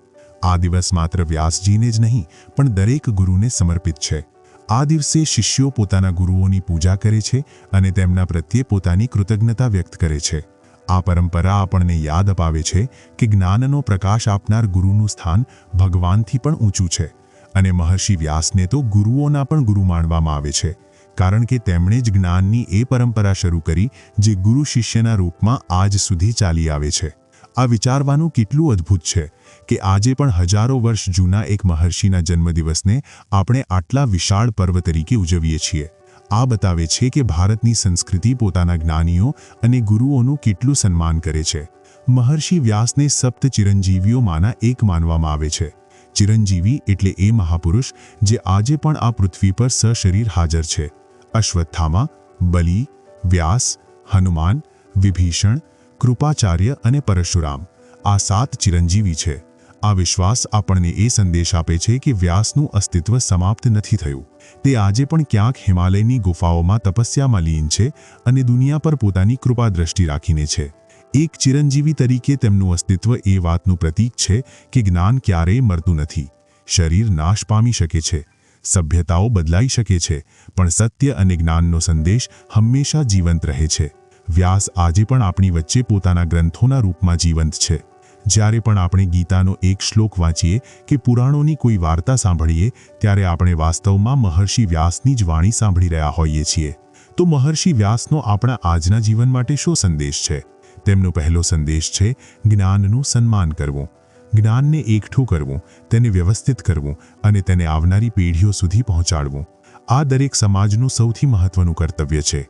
આ દિવસ માત્ર વ્યાસજીને જ નહીં, પણ દરેક ગુરુને સમર્પિત છે. આ દિવસે શિષ્યો પોતાના ગુરુઓની પૂજા કરે છે અને તેમના પ્રત્યે પોતાની કૃતજ્ઞતા વ્યક્ત કરે છે. આ પરંપરા આપણને યાદ અપાવે છે કે જ્ઞાનનો પ્રકાશ આપનાર ગુરુનું સ્થાન ભગવાનથી પણ ઊંચું છે અને મહર્ષિ વ્યાસને તો ગુરુઓના પણ ગુરુ માનવામાં આવે છે, કારણ કે તેમણે જ જ્ઞાનની એ પરંપરા શરૂ કરી જે ગુરુ શિષ્યના રૂપમાં આજ સુધી ચાલી આવે છે. આ વિચારવાનું કેટલું અદ્ભુત છે કે આજે પણ હજારો વર્ષ જૂના એક મહર્ષિના જન્મદિવસને આપણે આટલા વિશાળ પર્વ તરીકે ઉજવીએ છીએ. આ બતાવે છે કે ભારતની સંસ્કૃતિ પોતાના જ્ઞાનીઓ અને ગુરુઓનું કેટલું સન્માન કરે છે. મહર્ષિ વ્યાસને સપ્ત ચિરંજીવીઓમાંના એક માનવામાં આવે છે. ચિરંજીવી એટલે એ મહાપુરુષ જે આજે પણ આ પૃથ્વી પર સશરીર હાજર છે. અશ્વત્થામા, બલિ, વ્યાસ, હનુમાન, વિભીષણ, કૃપાચાર્ય અને પરશુરામ આ 7 ચિરંજીવી છે. આ વિશ્વાસ આપણને એ સંદેશ આપે છે કે વ્યાસનું અસ્તિત્વ સમાપ્ત નથી થયું. તે આજે પણ ક્યાંક હિમાલયની ગુફાઓમાં તપસ્યામાં લીન છે અને દુનિયા પર પોતાની કૃપા દ્રષ્ટિ રાખીને છે. એક ચિરંજીવી તરીકે તેમનું અસ્તિત્વ એ વાતનું પ્રતીક છે કે જ્ઞાન ક્યારેય મરતું નથી. શરીર નાશ પામી શકે છે, સભ્યતાઓ બદલાઈ શકે છે, પણ સત્ય અને જ્ઞાનનો સંદેશ હંમેશા જીવંત રહે છે. વ્યાસ આજે પણ આપણી વચ્ચે પોતાના ગ્રંથોના રૂપમાં જીવંત છે. જ્યારે પણ આપણે ગીતાનો એક શ્લોક વાંચીએ કે પુરાણોની કોઈ વાર્તા સાંભળીએ ત્યારે આપણે વાસ્તવમાં મહર્ષિ વ્યાસની જ વાણી સાંભળી રહ્યા હોઈએ છીએ. તો મહર્ષિ વ્યાસનો આપણા આજના જીવન માટે શું સંદેશ છે? તેમનો પહેલો સંદેશ છે જ્ઞાનનું સન્માન કરવું. જ્ઞાનને એકઠું કરવું, તેને વ્યવસ્થિત કરવું અને તેને આવનારી પેઢીઓ સુધી પહોંચાડવું. આ દરેક સમાજનું સૌથી મહત્વનું કર્તવ્ય છે.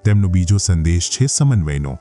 તેમનો બીજો સંદેશ છે સમન્વયનો.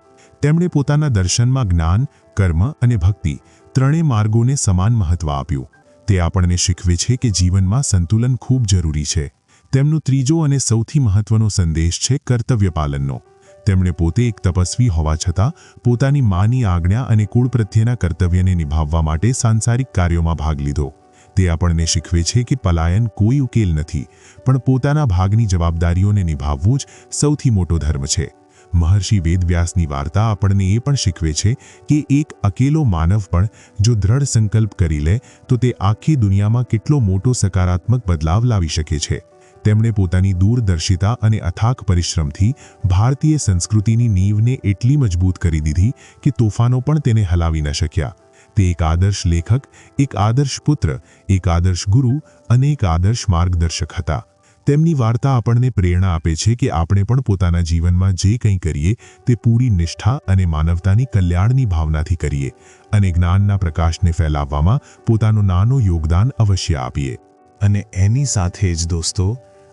તેમણે પોતાના દર્શનમાં જ્ઞાન, કર્મ અને ભક્તિ ત્રણેય માર્ગોને સમાન મહત્વ આપ્યું. તે આપણને શીખવે છે કે જીવનમાં સંતુલન ખૂબ જરૂરી છે. તેમનો ત્રીજો અને સૌથી મહત્વનો સંદેશ છે કર્તવ્ય પાલનનો. તેમણે પોતે એક તપસ્વી હોવા છતાં પોતાની માની આજ્ઞા અને કુળ પ્રત્યેના કર્તવ્યને નિભાવવા માટે સાંસારિક કાર્યોમાં ભાગ લીધો. તે આપણને શીખવે છે કે પલાયન કોઈ ઉકેલ નથી, પણ પોતાના ભાગની જવાબદારીઓને નિભાવવું જ સૌથી મોટો ધર્મ છે. મહર્ષિ વેદવ્યાસની વાર્તા આપણને એ પણ શીખવે છે કે એક અકેલો માનવ પણ જો દ્રઢ સંકલ્પ કરી લે તો તે આખી દુનિયામાં કેટલો મોટો સકારાત્મક બદલાવ લાવી શકે છે. તેમણે પોતાની દૂરદર્શિતા અને અથાક પરિશ્રમથી ભારતીય સંસ્કૃતિની નીંવને એટલી મજબૂત કરી દીધી કે તોફાનો પણ તેને હલાવી ન શક્યા. તે એક આદર્શ લેખક, એક આદર્શ પુત્ર, એક આદર્શ ગુરુ અને એક આદર્શ માર્ગદર્શક હતા. તેમની વાર્તા આપણને પ્રેરણા આપે છે કે આપણે પણ પોતાના જીવનમાં જે કંઈ કરીએ તે પૂરી નિષ્ઠા અને માનવતાની કલ્યાણની ભાવનાથી કરીએ અને જ્ઞાનના પ્રકાશને ફેલાવવામાં પોતાનું નાનું યોગદાન અવશ્ય આપીએ. અને એની સાથે જ દોસ્તો,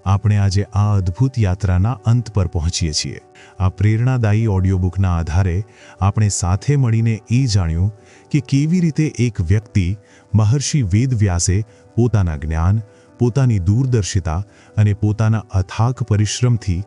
આપણે આજે આ અદ્ભુત યાત્રાના અંત પર પહોંચીએ છીએ. આ પ્રેરણાદાયી ઓડિયો બુકના આધારે આપણે સાથે મળીને એ જાણ્યું કે કેવી રીતે એક વ્યક્તિ મહર્ષિ વેદવ્યાસે પોતાના જ્ઞાન, પોતાની દૂરદર્શિતા અને પોતાના અથાક પરિશ્રમથી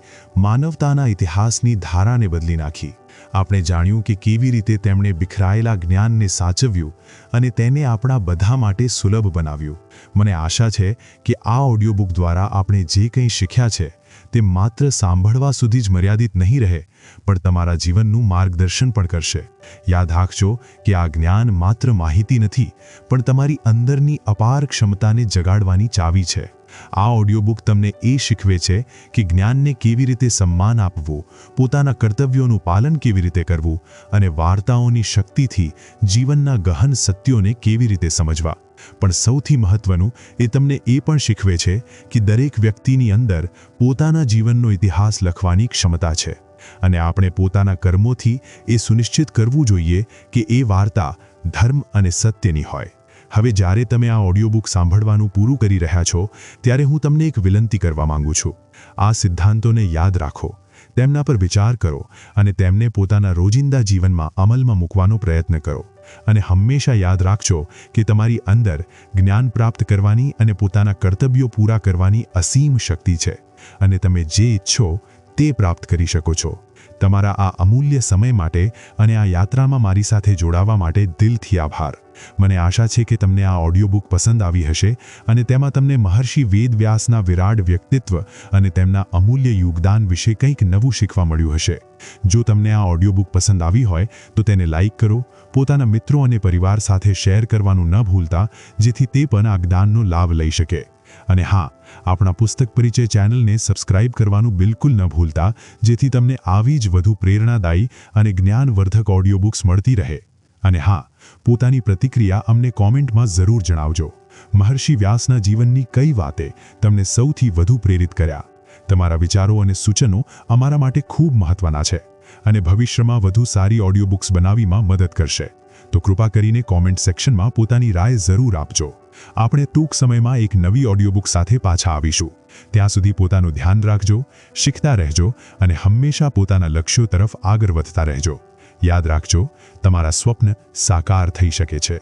માનવતાના ઇતિહાસની ધારાને બદલી નાખી. આપણે જાણ્યું કે કેવી રીતે તેમણે વિખરાયેલા જ્ઞાનને સાચવ્યું અને તેને આપણા બધા માટે સુલભ બનાવ્યું. મને આશા છે કે આ ઓડિયો બુક દ્વારા આપણે જે કંઈ શીખ્યા છે તે માત્ર સાંભળવા સુધી જ મર્યાદિત નહીં રહે, પણ તમારા જીવનનું માર્ગદર્શન પણ કરશે. યાદ રાખજો કે આ જ્ઞાન માત્ર માહિતી નથી, પણ તમારી અંદરની અપાર ક્ષમતાને જગાડવાની ચાવી છે. આ ઓડિયો બુક તમને એ શીખવે છે કે જ્ઞાનને કેવી રીતે સન્માન આપવું, પોતાના કર્તવ્યોનું પાલન કેવી રીતે કરવું અને વાર્તાઓની શક્તિથી જીવનના ગહન સત્યોને કેવી રીતે સમજવા. પણ સૌથી મહત્વનું એ તમને એ પણ શીખવે છે કે દરેક વ્યક્તિની અંદર પોતાના જીવનનો ઇતિહાસ લખવાની ક્ષમતા છે અને આપણે પોતાના કર્મોથી એ સુનિશ્ચિત કરવું જોઈએ કે એ વાર્તા ધર્મ અને સત્યની હોય. હવે જ્યારે તમે આ ઓડિયો બુક સાંભળવાનું પૂરું કરી રહ્યા છો ત્યારે હું તમને એક વિનંતી કરવા માંગુ છું. આ સિદ્ધાંતોને યાદ રાખો, તેમના પર વિચાર કરો અને તેમને પોતાના રોજિંદા જીવનમાં અમલમાં મૂકવાનો પ્રયત્ન કરો. અને હંમેશા યાદ રાખજો કે તમારી અંદર જ્ઞાન પ્રાપ્ત કરવાની અને પોતાના કર્તવ્યો પૂરા કરવાની અસીમ શક્તિ છે અને તમે જે ઈચ્છો તે પ્રાપ્ત કરી શકો છો. તમારા આ અમૂલ્ય સમય માટે અને આ યાત્રામાં મારી સાથે જોડાવા માટે દિલથી આભાર. મને આશા છે કે તમને આ ઓડિયો બુક પસંદ આવી હશે અને તેમાં તમને મહર્ષિ વેદવ્યાસના વિરાટ વ્યક્તિત્વ અને તેમના અમૂલ્ય યોગદાન વિશે કંઈક નવું શીખવા મળ્યું હશે. જો તમને આ ઓડિયો બુક પસંદ આવી હોય તો તેને લાઈક કરો, પોતાના મિત્રો અને પરિવાર સાથે શેર કરવાનું ન ભૂલતા, જેથી તે પણ આ જ્ઞાનનો લાભ લઈ શકે. અને હા, આપણા પુસ્તક પરિચય ચેનલને સબસ્ક્રાઇબ કરવાનું બિલકુલ ન ભૂલતા, જેથી તમને આવી જ વધુ પ્રેરણાદાયી અને જ્ઞાનવર્ધક ઓડિયો બુક્સ મળતી રહે. અને હા, પોતાની પ્રતિક્રિયા અમને કોમેન્ટમાં જરૂર જણાવજો. મહર્ષિ વ્યાસના જીવનની કઈ વાતે તમને સૌથી વધુ પ્રેરિત કર્યા? તમારા વિચારો અને સૂચનો અમારા માટે ખૂબ મહત્વના છે અને ભવિષ્યમાં વધુ સારી ઓડિયો બુક્સ બનાવવામાં મદદ કરશે. તો કૃપા કરીને કોમેન્ટ સેક્શનમાં પોતાની રાય જરૂર આપજો. આપણે ટૂંક સમયમાં એક નવી ઓડિયો બુક સાથે પાછા આવીશું. ત્યાં સુધી પોતાનું ધ્યાન રાખજો, શીખતા રહેજો અને હંમેશા પોતાના લક્ષ્યો તરફ આગળ વધતા રહેજો. યાદ રાખજો, તમારા સ્વપ્ન સાકાર થઈ શકે છે.